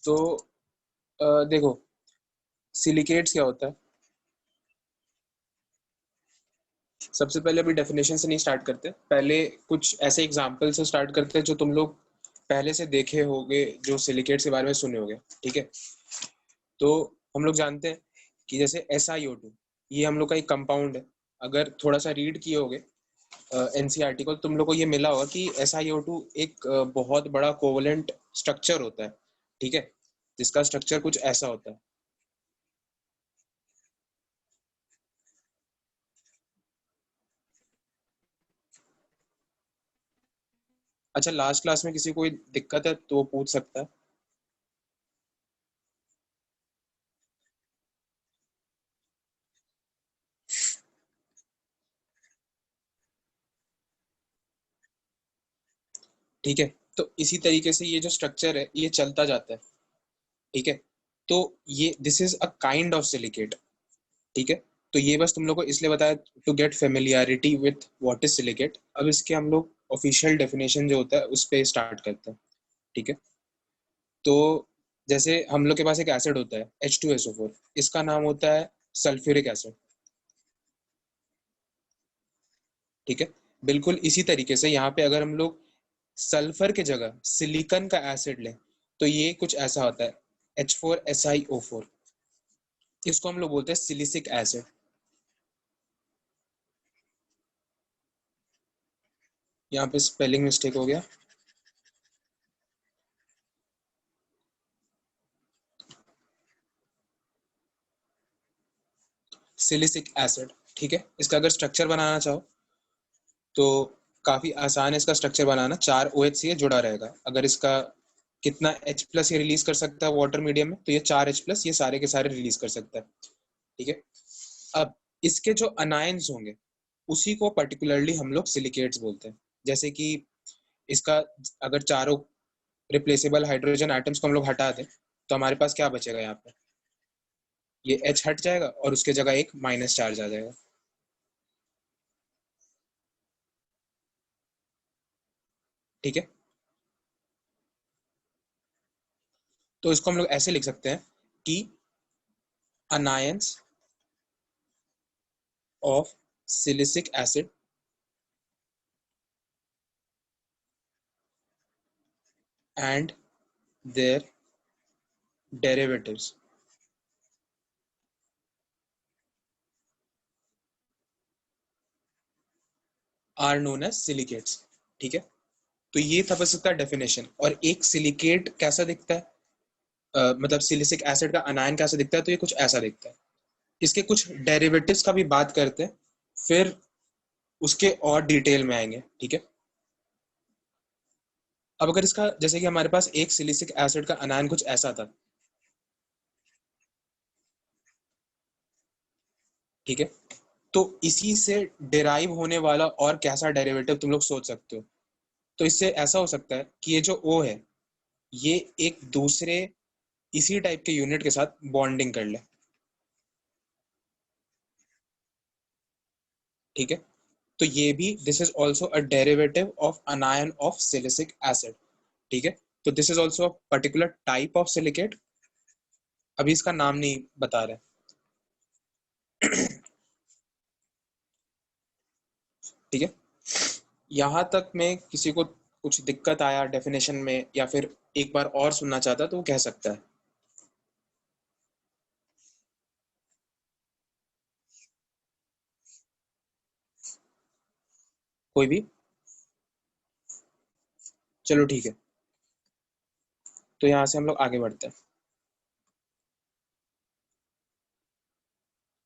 तो देखो, सिलिकेट्स क्या होता है। सबसे पहले अभी डेफिनेशन से नहीं स्टार्ट करते, पहले कुछ ऐसे एग्जाम्पल से स्टार्ट करते हैं जो तुम लोग पहले से देखे होगे, जो सिलिकेट्स के बारे में सुने होगे। ठीक है, तो हम लोग जानते हैं कि जैसे SiO2, ये हम लोग का एक कंपाउंड है। अगर थोड़ा सा रीड किए होगे एनसीईआरटी को, तुम लोग को ये मिला होगा कि SiO2 एक बहुत बड़ा कोवलेंट स्ट्रक्चर होता है। ठीक है, जिसका स्ट्रक्चर कुछ ऐसा होता है। अच्छा, लास्ट क्लास में किसी को कोई दिक्कत है तो वो पूछ सकता है। ठीक है, तो इसी तरीके से ये जो स्ट्रक्चर है ये चलता जाता है। ठीक है, तो ये this is a kind of silicate. ठीक है, तो ये बस तुम लोग को इसलिए बताया to get familiarity with what is silicate. अब इसके हम लोग ऑफिशियल डेफिनेशन जो होता है उस पे स्टार्ट करते हैं। ठीक है, तो जैसे हम लोग के पास एक एसिड होता है H2SO4, इसका नाम होता है सल्फ्यूरिक एसिड। ठीक है, बिल्कुल इसी तरीके से यहाँ पे अगर हम लोग सल्फर के जगह सिलिकन का एसिड लें तो ये कुछ ऐसा होता है H4SiO4। इसको हम लोग बोलते हैं सिलिसिक एसिड। यहाँ पे स्पेलिंग मिस्टेक हो गया। Silicic acid. ठीक है, इसका अगर स्ट्रक्चर बनाना चाहो तो काफी आसान है इसका स्ट्रक्चर बनाना। 4 OH से ये जुड़ा रहेगा। अगर इसका कितना H+ ये रिलीज कर सकता है वाटर मीडियम में, तो ये 4H+ ये सारे के सारे रिलीज कर सकता है। ठीक है, अब इसके जो अनायंस होंगे उसी को पर्टिकुलरली हम लोग सिलिकेट्स बोलते हैं। जैसे कि इसका अगर चारों रिप्लेसेबल हाइड्रोजन आइटम्स को हम लोग हटा दें तो हमारे पास क्या बचेगा यहाँ पे, ये H हट जाएगा और उसके जगह एक माइनस चार्ज आ जाएगा। ठीक है, तो इसको हम लोग ऐसे लिख सकते हैं कि anions of silicic acid and their derivatives are known as silicates। ठीक है, तो ये था बस इसका डेफिनेशन। और एक सिलिकेट कैसा दिखता है, मतलब सिलिसिक एसिड का अनायन कैसा दिखता है, तो ये कुछ ऐसा दिखता है। इसके कुछ डेरिवेटिव्स का भी बात करते हैं, फिर उसके और डिटेल में आएंगे। ठीक है, अब अगर इसका जैसे कि हमारे पास एक सिलिसिक एसिड का अनायन कुछ ऐसा था। ठीक है, तो इसी से डिराइव होने वाला और कैसा डेरिवेटिव तुम लोग सोच सकते हो। तो इससे ऐसा हो सकता है कि ये जो O है ये एक दूसरे इसी टाइप के यूनिट के साथ बॉन्डिंग कर ले। ठीक है, तो ये भी this is also a derivative of अनायन of silicic acid. ठीक है, तो this is also a particular type of silicate. अभी इसका नाम नहीं बता रहे। ठीक है, यहाँ तक में किसी को कुछ दिक्कत आया डेफिनेशन में या फिर एक बार और सुनना चाहता तो वो कह सकता है। कोई भी, चलो ठीक है, तो यहाँ से हम लोग आगे बढ़ते हैं।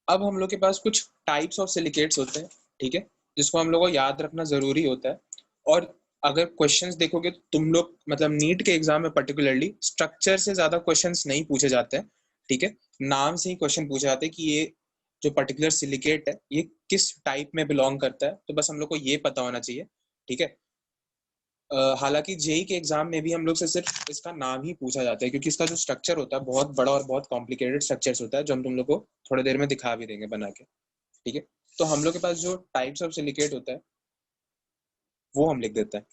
अब हम लोग के पास कुछ टाइप्स ऑफ सिलिकेट्स होते हैं। ठीक है, जिसको हम लोग को याद रखना जरूरी होता है। और अगर क्वेश्चंस देखोगे तो तुम लोग मतलब नीट के एग्जाम में पर्टिकुलरली स्ट्रक्चर से ज्यादा क्वेश्चंस नहीं पूछे जाते हैं। ठीक है, नाम से ही क्वेश्चन पूछे जाते हैं कि ये जो पर्टिकुलर सिलिकेट है ये किस टाइप में बिलोंग करता है, तो बस हम लोग को ये पता होना चाहिए। ठीक है, हालांकि जेई के एग्जाम में भी हम लोग से सिर्फ इसका नाम ही पूछा जाता है, क्योंकि इसका जो स्ट्रक्चर होता है बहुत बड़ा और बहुत कॉम्प्लिकेटेड स्ट्रक्चर्स होता है, जो हम तुम लोग को थोड़ी देर में दिखा भी देंगे बना के। ठीक है, तो हम लोग के पास जो टाइप्स ऑफ सिलिकेट होता है वो हम लिख देते हैं।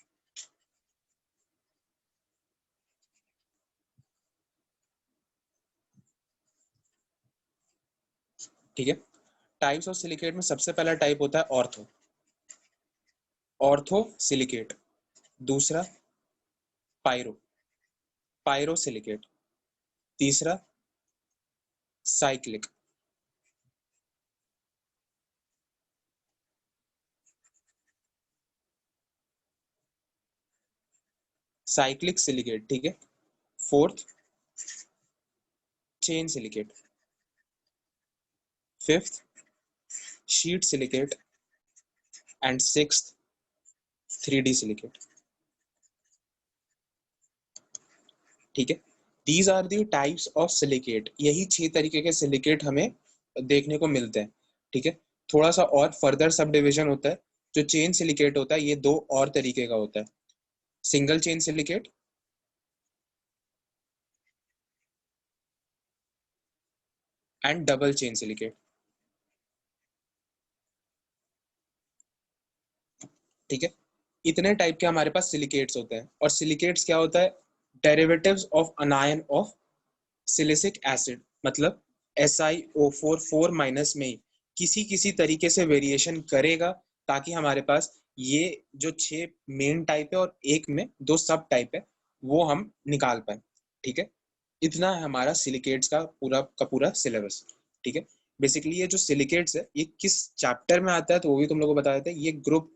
ठीक है। टाइप्स ऑफ सिलिकेट में सबसे पहला टाइप होता है ऑर्थो, ऑर्थो सिलिकेट। दूसरा पायरो, पायरो सिलिकेट। तीसरा साइक्लिक, साइक्लिक सिलिकेट। ठीक है। Fourth chain silicate. Fifth sheet silicate. And sixth 3D silicate. ठीक है। These are the types of silicate. यही 6 तरीके के सिलिकेट हमें देखने को मिलते हैं। ठीक है। थोड़ा सा और फर्दर सब डिविजन होता है। जो चेन सिलिकेट होता है ये 2 और तरीके का होता है, single chain silicate and double chain silicate. ठीक है। इतने टाइप के हमारे पास सिलिकेट्स होते हैं। और सिलिकेट्स क्या होता है? Derivatives of अनायन of silicic acid, मतलब SiO4 4 माइनस में ही किसी किसी तरीके से वेरिएशन करेगा, ताकि हमारे पास ये जो 6 मेन टाइप है और एक में 2 सब टाइप है वो हम निकाल पाए। ठीक है। इतना है हमारा सिलिकेट्स का पूरा सिलेबस। ठीक है। बेसिकली ये जो सिलिकेट्स है ये किस चैप्टर में आता है तो वो भी तुम लोगों को बता देते हैं। ये ग्रुप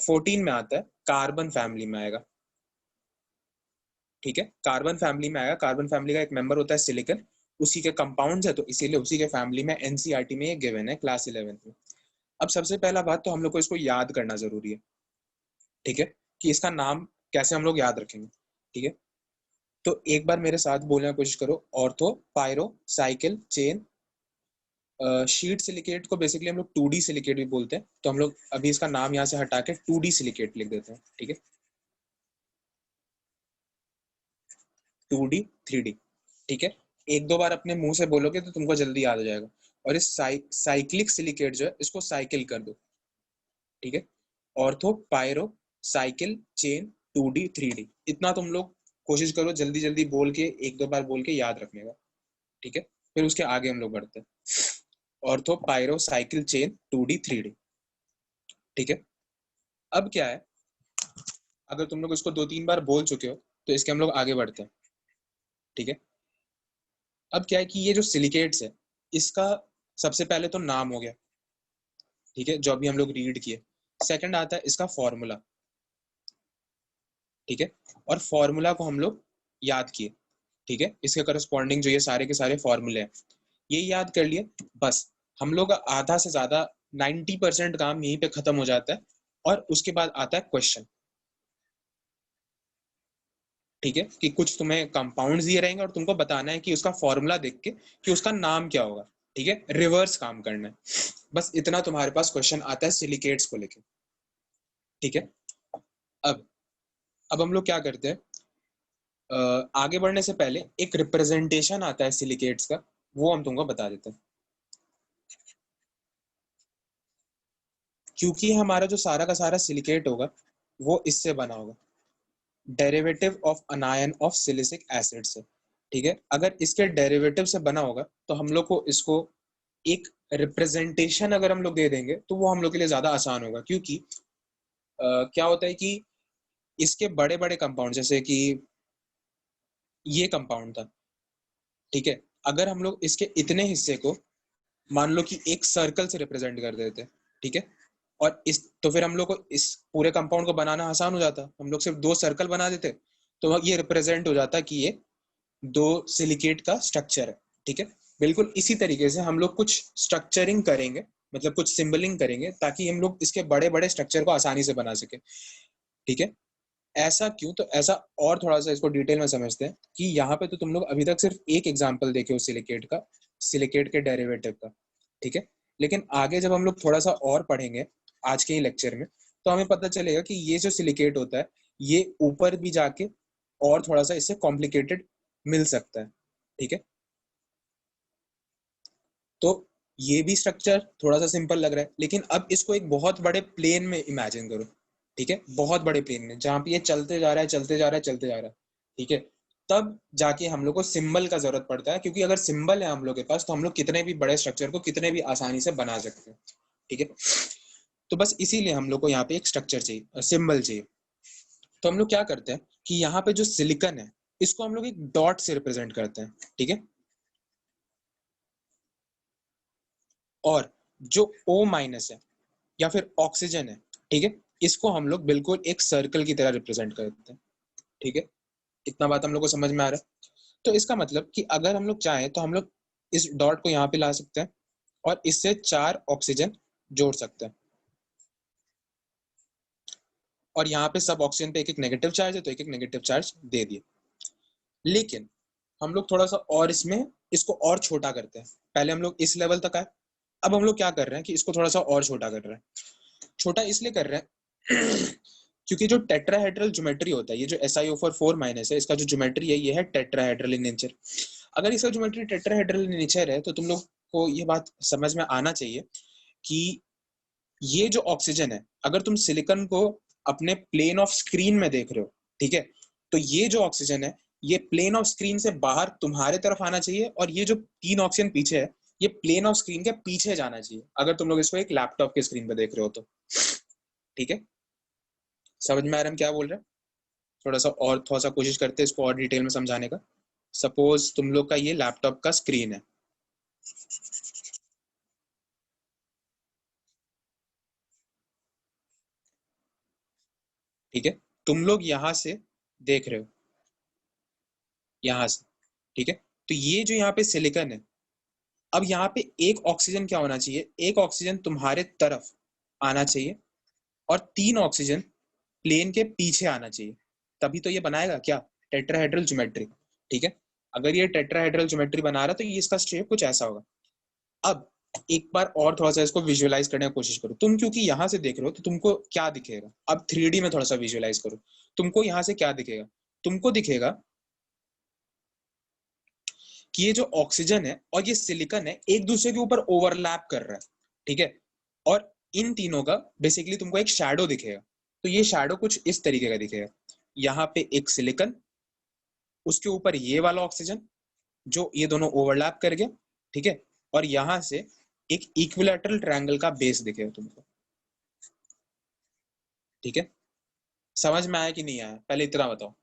14 में आता है, कार्बन फैमिली में आएगा। ठीक है। कार्बन फैमिली में आएगा। कार्बन फैमिली का एक मेंबर होता है सिलिकन, उसी के कंपाउंड्स है तो इसीलिए उसी के फैमिली में एनसीईआरटी में ये गिवन है क्लास 11 में। अब सबसे पहला बात तो हम लोग को इसको याद करना जरूरी है। ठीक है। कि इसका नाम कैसे हम लोग याद रखेंगे। ठीक है। तो एक बार मेरे साथ बोलने की कोशिश करो। Ortho, pyro, cycle, chain, sheet silicate को बेसिकली हम लोग 2D सिलिकेट भी बोलते हैं, तो हम लोग अभी इसका नाम यहाँ से हटा के 2D सिलिकेट लिख देते हैं। ठीक है। 2D 3D। ठीक है। एक दो बार अपने मुंह से बोलोगे तो तुमको जल्दी याद हो जाएगा। और इस साइक्लिक सिलिकेट जो है इसको साइकिल कर दो। ठीक है। Ortho, pyro, cycle, chain, 2D 3D, इतना तुम लोग कोशिश करो जल्दी जल्दी बोल के, एक दो बार बोल के याद रखने का। ठीक है। फिर उसके आगे हम लोग बढ़ते हैं। Ortho, pyro, cycle, chain, 2D 3D। ठीक है। अब क्या है, अगर तुम लोग इसको 2-3 बार बोल चुके हो तो इसके हम लोग आगे बढ़ते हैं। ठीक है। अब क्या है कि ये जो सिलिकेट्स है इसका सबसे पहले तो नाम हो गया। ठीक है, जो अभी हम लोग रीड किए। सेकंड आता है इसका फॉर्मूला। ठीक है। और फॉर्मूला को हम लोग याद किए। ठीक है। इसके करस्पॉन्डिंग जो ये सारे के सारे फॉर्मूले हैं ये याद कर लिए, बस हम लोग आधा से ज्यादा 90% काम यहीं पे खत्म हो जाता है। और उसके बाद आता है क्वेश्चन। ठीक है। कि कुछ तुम्हें कंपाउंड्स दिए रहेंगे और तुमको बताना है कि उसका फॉर्मूला देख के कि उसका नाम क्या होगा। ठीक है। रिवर्स काम करना है। बस इतना तुम्हारे पास क्वेश्चन आता है सिलिकेट्स को लेके। ठीक है। अब अब हम लोग क्या करते हैं, आगे बढ़ने से पहले एक रिप्रेजेंटेशन आता है सिलिकेट्स का, वो हम तुमको बता देते हैं। क्योंकि हमारा जो सारा का सारा सिलिकेट होगा वो इससे बना होगा, derivative of अनायन of silicic acid से। ठीक है। अगर इसके डेरिवेटिव से बना होगा तो हम लोग को इसको एक रिप्रेजेंटेशन अगर हम लोग दे देंगे तो वो हम लोग के लिए ज्यादा आसान होगा। क्योंकि क्या होता है कि इसके बड़े बड़े कंपाउंड, जैसे कि ये कंपाउंड था। ठीक है। अगर हम लोग इसके इतने हिस्से को मान लो कि एक सर्कल से रिप्रेजेंट कर देते। ठीक है। और इस तो फिर हम लोग को इस पूरे कंपाउंड को बनाना आसान हो जाता। हम लोग सिर्फ 2 सर्कल बना देते तो ये रिप्रेजेंट हो जाता कि ये 2 सिलिकेट का स्ट्रक्चर है। ठीक है। बिल्कुल इसी तरीके से हम लोग कुछ स्ट्रक्चरिंग करेंगे, मतलब कुछ सिंबलिंग करेंगे ताकि हम लोग इसके बड़े बड़े स्ट्रक्चर को आसानी से बना सके। ठीक है। ऐसा क्यों, तो ऐसा और थोड़ा सा इसको डिटेल में समझते हैं कि यहाँ पे तो तुम लोग अभी तक सिर्फ एक एग्जांपल देखे हो सिलिकेट का, सिलिकेट के डेरिवेटिव का। ठीक है। लेकिन आगे जब हम लोग थोड़ा सा और पढ़ेंगे आज के ही लेक्चर में तो हमें पता चलेगा कि ये जो सिलिकेट होता है ये ऊपर भी जाके और थोड़ा सा इससे कॉम्प्लिकेटेड मिल सकता है। ठीक है। तो ये भी स्ट्रक्चर थोड़ा सा सिंपल लग रहा है, लेकिन अब इसको एक बहुत बड़े प्लेन में इमेजिन करो। ठीक है। बहुत बड़े प्लेन में जहां पे ये चलते जा रहा है चलते जा रहा है चलते जा रहा है। ठीक है। तब जाके हम लोग को सिंबल का जरूरत पड़ता है, क्योंकि अगर सिंबल है हम लोग के पास तो हम लोग कितने भी बड़े स्ट्रक्चर को कितने भी आसानी से बना सकते हैं, ठीक है। तो बस इसीलिए हम लोग को यहाँ पे एक स्ट्रक्चर चाहिए, सिंबल चाहिए। तो हम लोग क्या करते हैं कि यहाँ पे जो सिलिकन है इसको हम लोग एक डॉट से रिप्रेजेंट करते हैं, ठीक है। और जो O माइनस है या फिर ऑक्सीजन है, ठीक है, इसको हम लोग बिल्कुल एक सर्कल की तरह रिप्रेजेंट करते हैं, ठीक है। इतना बात हम लोग को समझ में आ रहा है। तो इसका मतलब कि अगर हम लोग चाहें तो हम लोग इस डॉट को यहाँ पे ला सकते हैं और इससे 4 ऑक्सीजन जोड़ सकते हैं, और यहाँ पे सब ऑक्सीजन पे एक एक नेगेटिव चार्ज है तो एक एक नेगेटिव चार्ज दे दिए। लेकिन हम लोग थोड़ा सा और इसमें इसको और छोटा करते हैं। पहले हम लोग इस लेवल तक आए, अब हम लोग क्या कर रहे हैं कि इसको थोड़ा सा और छोटा कर रहे हैं। छोटा इसलिए कर रहे हैं क्योंकि जो टेट्राहेड्रल ज्योमेट्री होता है, ये जो SiO4 माइनस है, इसका जो ज्योमेट्री है ये है टेट्राहेड्रल इन नेचर। अगर इसका ज्योमेट्री टेट्राहेड्रल इन नेचर है तो तुम लोग को ये बात समझ में आना चाहिए कि ये जो ऑक्सीजन है, अगर तुम सिलिकॉन को अपने प्लेन ऑफ स्क्रीन में देख रहे हो, ठीक है, तो ये जो ऑक्सीजन है ये प्लेन ऑफ स्क्रीन से बाहर तुम्हारे तरफ आना चाहिए, और ये जो 3 ऑक्सीजन पीछे है ये प्लेन ऑफ स्क्रीन के पीछे जाना चाहिए, अगर तुम लोग इसको एक लैपटॉप के स्क्रीन पे देख रहे हो तो, ठीक है। समझ में आ रहा है हम क्या बोल रहे हैं? थोड़ा सा कोशिश करते हैं इसको और डिटेल में समझाने का। सपोज तुम लोग का ये लैपटॉप का स्क्रीन है, ठीक है, तुम लोग यहाँ से देख रहे हो, यहाँ से, ठीक है। तो ये जो यहाँ पे सिलिकॉन है, अब यहाँ पे एक ऑक्सीजन क्या होना चाहिए, एक ऑक्सीजन तुम्हारे तरफ आना चाहिए और 3 ऑक्सीजन प्लेन के पीछे आना चाहिए, तभी तो ये बनाएगा क्या, टेट्राहेड्रल ज्योमेट्री, ठीक है। अगर ये टेट्राहेड्रल ज्योमेट्री बना रहा तो ये इसका शेप कुछ ऐसा होगा। अब एक बार और थोड़ा सा इसको विजुअलाइज करने की कोशिश करो तुम, क्योंकि यहाँ से देख रहे हो तो तुमको क्या दिखेगा। अब 3D में थोड़ा सा विजुअलाइज करो, तुमको यहाँ से क्या दिखेगा, तुमको दिखेगा कि ये जो ऑक्सीजन है और ये सिलिकॉन है एक दूसरे के ऊपर ओवरलैप कर रहा है, ठीक है। और इन तीनों का बेसिकली तुमको एक शैडो दिखेगा। तो ये शैडो कुछ इस तरीके का दिखेगा, यहाँ पे एक सिलिकॉन, उसके ऊपर ये वाला ऑक्सीजन जो ये दोनों ओवरलैप कर गया, ठीक है। और यहाँ से एक इक्विलैटरल ट्रायंगल का बेस दिखेगा तुमको, ठीक है। समझ में आया कि नहीं आया, पहले इतना बताओ।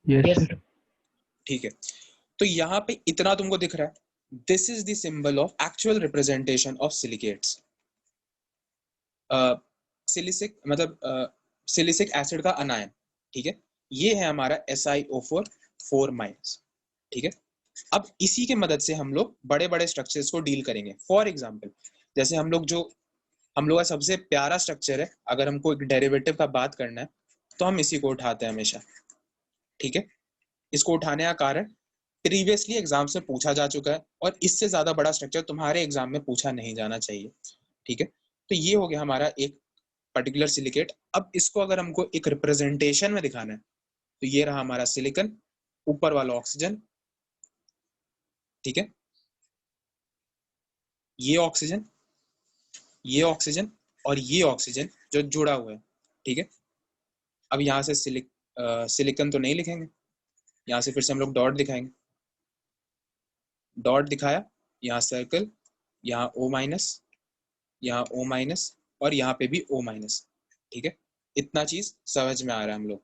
Yes sir. ठीक है, तो यहाँ पे इतना तुमको दिख रहा है, this is the symbol of actual representation of silicates. Silicic मतलब सिलिसिक एसिड का अनायन, ठीक है, ये है हमारा SiO4 माइनस, ठीक है। अब इसी के मदद से हम लोग बड़े बड़े स्ट्रक्चर्स को डील करेंगे। फॉर एग्जाम्पल जैसे हम लोग का सबसे प्यारा स्ट्रक्चर है, अगर हमको एक डेरिवेटिव का बात करना है तो हम इसी को उठाते हैं हमेशा, ठीक है। इसको उठाने का कारण प्रीवियसली एग्जाम से पूछा जा चुका है और इससे ज्यादा बड़ा स्ट्रक्चर तुम्हारे एग्जाम में पूछा नहीं जाना चाहिए, ठीक है। तो ये हो गया हमारा एक पर्टिकुलर सिलिकेट। अब इसको अगर हमको एक रिप्रेजेंटेशन में दिखाना है तो ये रहा हमारा सिलिकॉन, ऊपर वाला ऑक्सीजन, ठीक है, ये ऑक्सीजन, ये ऑक्सीजन और ये ऑक्सीजन जो जुड़ा हुआ है, ठीक है। अब यहाँ से सिलिकॉन तो नहीं लिखेंगे, यहाँ से फिर से हम लोग डॉट दिखाएंगे, डॉट दिखाया, यहाँ सर्कल, यहाँ O माइनस, यहाँ O माइनस और यहाँ पे भी O माइनस, ठीक है। इतना चीज समझ में आ रहा है हम लोग।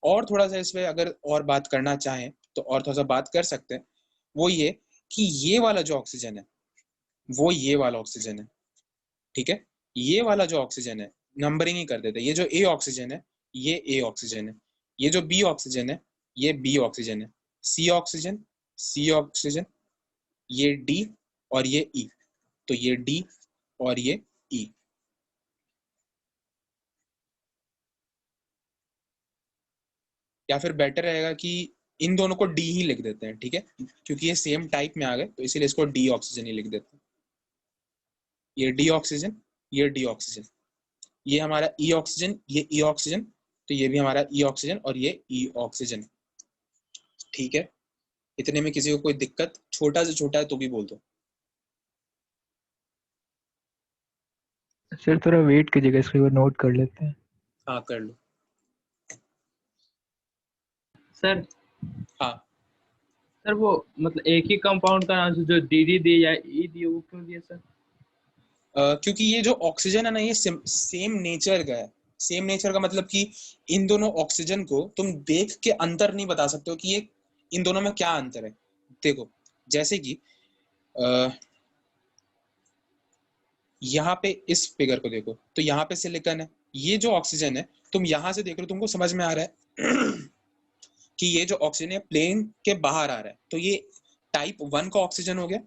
और थोड़ा सा इसमें अगर और बात करना चाहें तो और थोड़ा सा बात कर सकते हैं। वो ये कि ये वाला जो ऑक्सीजन है वो ये वाला ऑक्सीजन है, ठीक है। ये वाला जो ऑक्सीजन है नंबरिंग ही कर देते हैं, ये जो ए ऑक्सीजन है ये ए ऑक्सीजन है, ये जो बी ऑक्सीजन है ये बी ऑक्सीजन है, सी ऑक्सीजन, सी ऑक्सीजन, ये डी और ये ई, तो ये डी और ये ई। या फिर बेटर रहेगा कि इन दोनों को डी ही लिख देते हैं, ठीक है, क्योंकि ये सेम टाइप में आ गए तो इसीलिए इसको डी ऑक्सीजन ही लिख देते हैं। ये डी ऑक्सीजन, ये डी ऑक्सीजन, ये हमारा ई ऑक्सीजन, ये ई ऑक्सीजन, तो ये भी हमारा ई ऑक्सीजन और ये ई ऑक्सीजन, ठीक है। इतने में किसी को कोई दिक्कत, छोटा से छोटा है तो भी बोल दो। सर थोड़ा वेट कीजिएगा, इसको एक बार नोट कर लेते हैं। हाँ कर लो। सर हाँ सर वो मतलब एक ही कंपाउंड का नाम से जो दीदी दी या ई दी वो क्यों दिया सर? क्योंकि ये जो ऑक्सीजन है ना, ये सेम नेचर का है। सेम नेचर का मतलब कि इन दोनों ऑक्सीजन को तुम देख के अंतर नहीं बता सकते हो कि ये इन दोनों में क्या अंतर है। देखो जैसे कि यहाँ पे इस फिगर को देखो तो यहाँ पे सिलिकॉन है, ये जो ऑक्सीजन है तुम यहाँ से देख रहे हो, तुमको समझ में आ रहा है कि ये जो ऑक्सीजन है प्लेन के बाहर आ रहा है, तो ये टाइप 1 का ऑक्सीजन हो गया।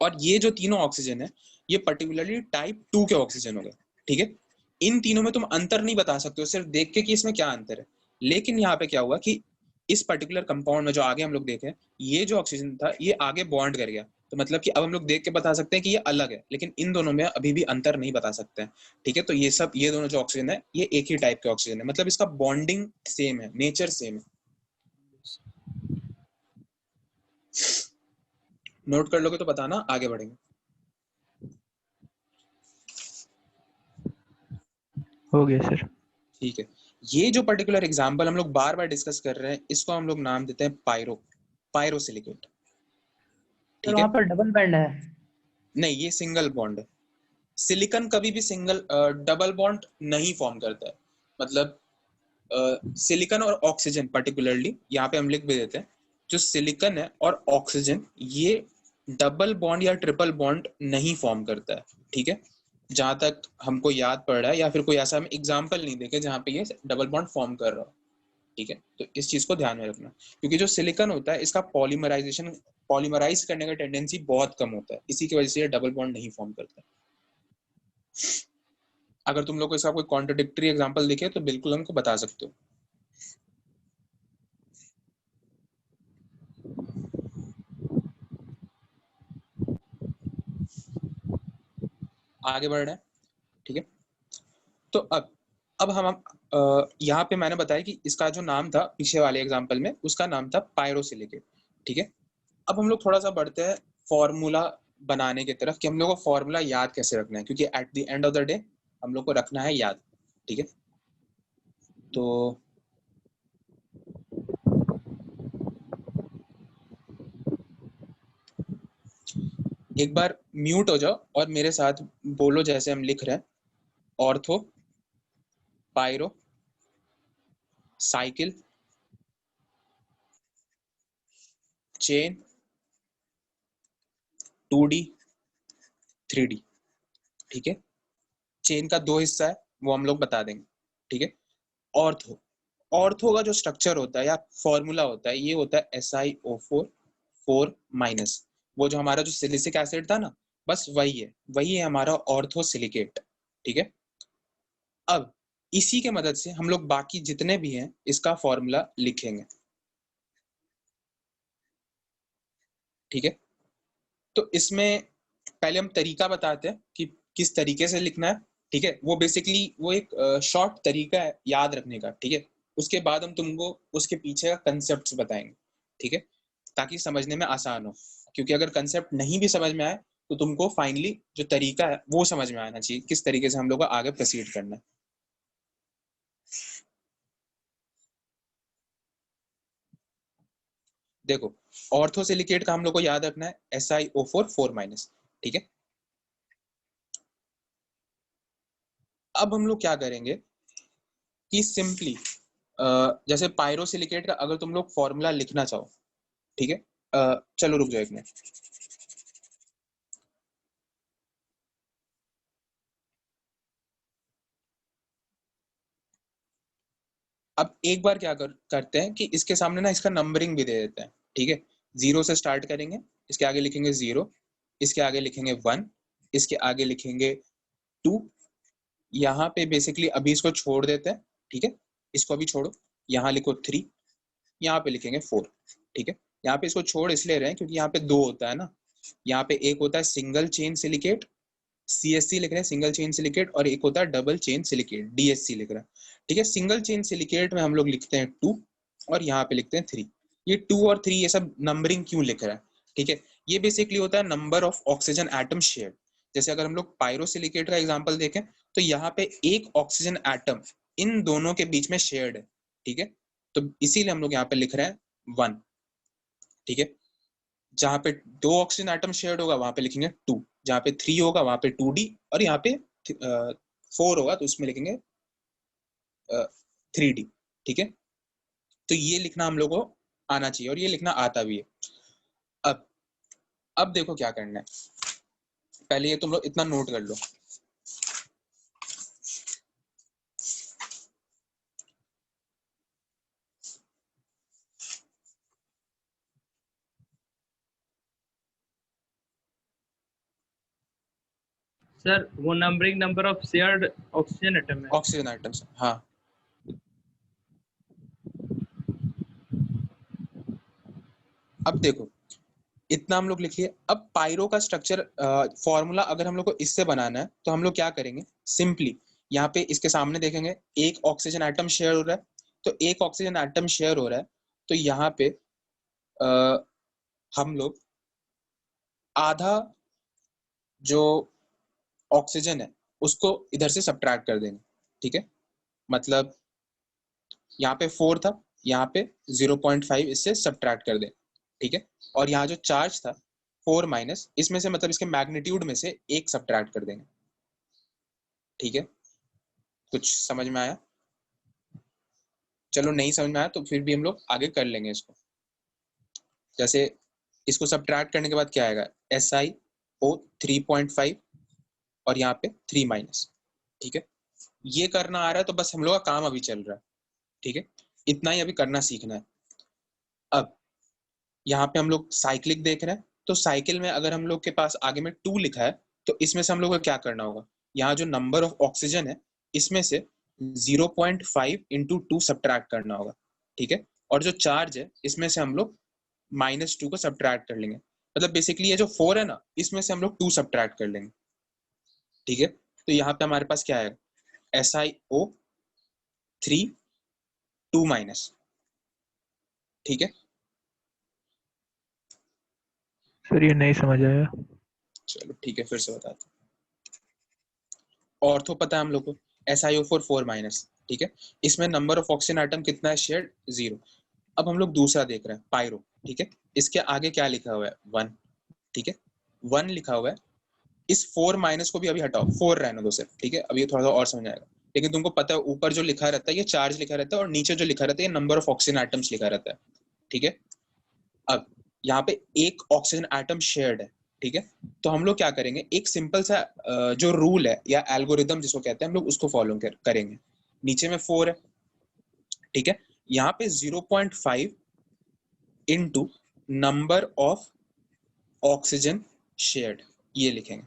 और ये जो तीनों ऑक्सीजन है ये पर्टिकुलरली टाइप 2 के ऑक्सीजन हो गए। ठीक है, इन तीनों में तुम अंतर नहीं बता सकते हो सिर्फ देख के कि इसमें क्या अंतर है। लेकिन यहाँ पे क्या हुआ कि इस पर्टिकुलर कंपाउंड में जो आगे हम लोग देखे, ये जो ऑक्सीजन था ये आगे बॉन्ड कर गया, तो मतलब कि अब हम लोग देख के बता सकते हैं कि ये अलग है, लेकिन इन दोनों में अभी भी अंतर नहीं बता सकते हैं। ठीक है, तो ये दोनों जो ऑक्सीजन है ये एक ही टाइप के ऑक्सीजन है, मतलब इसका बॉन्डिंग सेम है, नेचर सेम है। नोट कर लोगे तो बताना, आगे बढ़ेंगे। हो गया सर। ठीक है, ये जो पर्टिकुलर एग्जांपल हम लोग बार बार डिस्कस कर रहे हैं, इसको हम लोग नाम देते हैं पायरोसिलिकेट। सर ठीक वहाँ है, पर डबल बैंड है? नहीं ये सिंगल बॉन्ड है। सिलिकॉन कभी भी सिंगल डबल बॉन्ड नहीं फॉर्म करता है। मतलब सिलिकॉन और ऑक्सीजन पर्टिकुलरली यहाँ पे हम लिख भी देते हैं, जो सिलिकॉन है और ऑक्सीजन ये डबल बॉन्ड या ट्रिपल बॉन्ड नहीं फॉर्म करता है। ठीक है, जहां तक हमको याद पड़ रहा है, या फिर कोई ऐसा हम एग्जाम्पल नहीं देखे जहाँ पे ये डबल बॉन्ड फॉर्म कर रहा हो। ठीक है, तो इस चीज को ध्यान में रखना, क्योंकि जो सिलिकॉन होता है इसका पॉलीमराइज करने का टेंडेंसी बहुत कम होता है, इसी की वजह से ये डबल बॉन्ड नहीं फॉर्म करता है। अगर तुम लोग को इसका कोई कॉन्ट्रडिक्टरी एग्जांपल दिखे तो बिल्कुल हमको बता सकते हो। आगे बढ़ रहे हैं। ठीक है, तो अब हम यहाँ पे मैंने बताया कि इसका जो नाम था पीछे वाले एग्जांपल में, उसका नाम था पायरोसिलिकेट। ठीक है, अब हम लोग थोड़ा सा बढ़ते हैं फॉर्मूला बनाने की तरफ, कि हम लोग को फॉर्मूला याद कैसे रखना है, क्योंकि at the end of the day हम लोग को रखना है याद। ठीक है, तो एक बार म्यूट हो जाओ और मेरे साथ बोलो जैसे हम लिख रहे हैं, ortho pyro cycle chain 2D 3D। ठीक है, चेन का 2 हिस्सा है वो हम लोग बता देंगे। ठीक है, ऑर्थो का जो स्ट्रक्चर होता है या फॉर्मूला होता है, ये होता है SiO4 4 माइनस। वो जो हमारा जो सिलिसिक एसिड था ना, बस वही है हमारा ऑर्थो सिलिकेट। ठीक है, अब इसी के मदद से हम लोग बाकी जितने भी हैं इसका फॉर्मूला लिखेंगे। ठीक है, तो इसमें पहले हम तरीका बताते हैं कि किस तरीके से लिखना है। ठीक है, वो बेसिकली वो एक शॉर्ट तरीका है याद रखने का। ठीक है, उसके बाद हम तुमको उसके पीछे का कंसेप्ट बताएंगे। ठीक है, ताकि समझने में आसान हो, क्योंकि अगर कंसेप्ट नहीं भी समझ में आए तो तुमको फाइनली जो तरीका है वो समझ में आना चाहिए, किस तरीके से हम लोग को आगे प्रोसीड करना है। देखो, ऑर्थोसिलिकेट का हम लोग को याद रखना है SiO4 4 माइनस। ठीक है, अब हम लोग क्या करेंगे कि सिंपली जैसे पायरोसिलिकेट का अगर तुम लोग फॉर्मूला लिखना चाहो, ठीक है, चलो रुक जाओ एक मिनट। अब एक बार क्या करते हैं कि इसके सामने ना इसका नंबरिंग भी दे देते हैं। ठीक है, 0 से स्टार्ट करेंगे, इसके आगे लिखेंगे 0, इसके आगे लिखेंगे 1, इसके आगे लिखेंगे 2। यहाँ पे बेसिकली अभी इसको छोड़ देते हैं। ठीक है, इसको अभी छोड़ो, यहाँ लिखो 3, यहाँ पे लिखेंगे 4। ठीक है, यहाँ पे इसको छोड़ इसलिए रहे हैं क्योंकि यहाँ पे 2 होता है ना, यहाँ पे एक होता है सिंगल चेन सिलिकेट CSC लिख रहे हैं, सिंगल चेन सिलिकेट, और एक होता है डबल चेन सिलिकेट DSC लिख रहे हैं। ठीक है, सिंगल चेन सिलिकेट में हम लोग लिखते हैं 2 और यहाँ पे लिखते हैं 3। ये 2 और 3 ये सब नंबरिंग क्यों लिख रहा है? ठीक है, ये बेसिकली होता है number of oxygen atom share. जैसे अगर हम लोग पायरोसिलिकेट का एग्जांपल देखें तो यहाँ पे एक ऑक्सीजन एटम इन दोनों के बीच में शेयर्ड है। ठीक है, तो इसीलिए हम लोग यहाँ पे लिख रहे हैं 1, ठीक है। जहाँ पे 2 ऑक्सीजन एटम शेयर्ड होगा वहां पे लिखेंगे 2, जहाँ पे 3 होगा वहां पे 2D, और यहाँ पे 4 होगा तो उसमें लिखेंगे 3D, ठीक है। तो ये लिखना हम लोग को आना चाहिए और ये लिखना आता भी है। अब देखो क्या करना है, पहले ये तुम लोग इतना नोट कर लो। सर वो numbering number of shared oxygen atom है। ऑक्सीजन आइटम्स, हाँ। अब देखो इतना हम लोग लिखिए। अब पायरो का स्ट्रक्चर फॉर्मूला अगर हम लोग को इससे बनाना है तो हम लोग क्या करेंगे, सिंपली यहाँ पे इसके सामने देखेंगे एक ऑक्सीजन एटम शेयर हो रहा है, तो एक ऑक्सीजन एटम शेयर हो रहा है तो यहाँ पे हम लोग आधा जो ऑक्सीजन है उसको इधर से सब्ट्रैक्ट कर देंगे, ठीक है। मतलब यहाँ पे 4 था, यहाँ पे 0.5 इससे सब्ट्रैक्ट कर दें, ठीक है। और यहाँ जो चार्ज था 4 माइनस, इसमें से मतलब इसके मैग्नीट्यूड में से 1 सब्ट्रैक्ट कर देंगे, ठीक है। कुछ समझ में आया? चलो नहीं समझ में आया तो फिर भी हम लोग आगे कर लेंगे इसको। जैसे इसको सब्ट्रैक्ट करने के बाद क्या आएगा, SiO 3.5 और यहाँ पे 3 माइनस, ठीक है। ये करना आ रहा है तो बस हम लोग का काम अभी चल रहा है, ठीक है। इतना ही अभी करना सीखना है। अब यहाँ पे हम लोग साइक्लिक देख रहे हैं, तो साइकिल में अगर हम लोग के पास आगे में 2 लिखा है तो इसमें से हम लोग को क्या करना होगा, यहाँ जो नंबर ऑफ ऑक्सीजन है इसमें से 0.5 इंटू 2 सब्ट्रैक्ट करना होगा, ठीक है। और जो चार्ज है इसमें से हम लोग -2 को सब्ट्रैक्ट कर लेंगे। मतलब बेसिकली ये जो 4 है ना, इसमें से हम लोग 2 सब्ट्रैक्ट कर लेंगे, ठीक है। तो यहाँ पे हमारे पास क्या है, SiO 3 2 माइनस, ठीक है। सर ये नहीं समझ आया। चलो ठीक है, फिर से बताते हैं। ऑर्थो पता है हम लोग को, SiO4 4 माइनस, ठीक है। इसमें नंबर ऑफ ऑक्सीजन आइटम कितना है शेयर्ड, 0। अब हम लोग दूसरा देख रहे हैं पायरो, ठीक है। इसके आगे क्या लिखा हुआ है, 1, ठीक है। 1 लिखा हुआ है। इस 4 माइनस को भी अभी हटाओ, 4 रहने दो सिर्फ, ठीक है। अभी थोड़ा सा और समझ आएगा। लेकिन तुमको पता है ऊपर जो लिखा रहता है ये चार्ज लिखा रहता है और नीचे जो लिखा रहता है ये नंबर ऑफ ऑक्सीजन आइटम्स लिखा रहता है, ठीक है। अब यहाँ पे एक ऑक्सीजन आइटम शेयर्ड है, ठीक है। तो हम लोग क्या करेंगे, एक सिंपल सा जो रूल है या एल्गोरिदम जिसको कहते हैं हम लोग उसको फॉलो करेंगे। नीचे में 4 है, ठीक है। यहाँ पे 0.5 into number of oxygen shared ये लिखेंगे,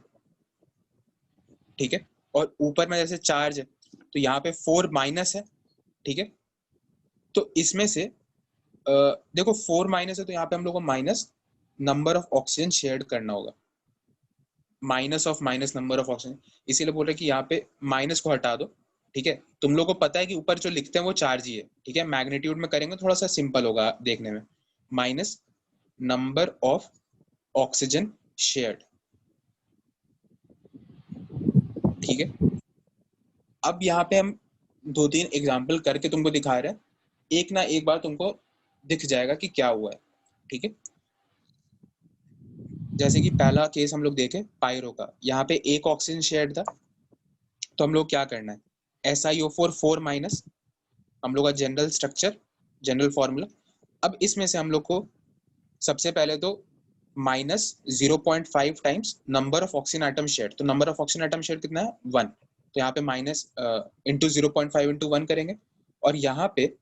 ठीक है। और ऊपर में जैसे चार्ज है तो यहाँ पे 4 माइनस है, ठीक है। तो इसमें से देखो 4 माइनस है तो यहाँ पे हम लोग को minus number of oxygen shared करना होगा, minus of minus number of oxygen. इसीलिए बोल रहे कि यहाँ पे माइनस को हटा दो, ठीक है। तुम लोग को पता है कि ऊपर जो लिखते हैं वो चार्ज ही है, ठीक है। मैग्नीट्यूड में करेंगे थोड़ा सा सिंपल होगा देखने में, minus number of oxygen shared, ठीक है। अब यहाँ पे हम 2-3 एग्जाम्पल करके तुमको दिखा रहे हैं, एक ना एक बार तुमको दिख जाएगा कि क्या हुआ है, ठीक है। जैसे कि पहला केस हम लोग देखें पायरो का, यहाँ पे एक ऑक्सीजन शेयर्ड था तो हम लोग क्या करना है, SiO4 4 माइनस, हम लोग का जनरल स्ट्रक्चर, जनरल फॉर्मूला। अब इसमें से हम लोग को सबसे पहले तो minus 0.5 times number of oxygen item shared, तो number of oxygen item shared कितना है, 1। तो यहाँ पे माइनस इंटू 0.5 इंटू 1 करेंगे और यहाँ पे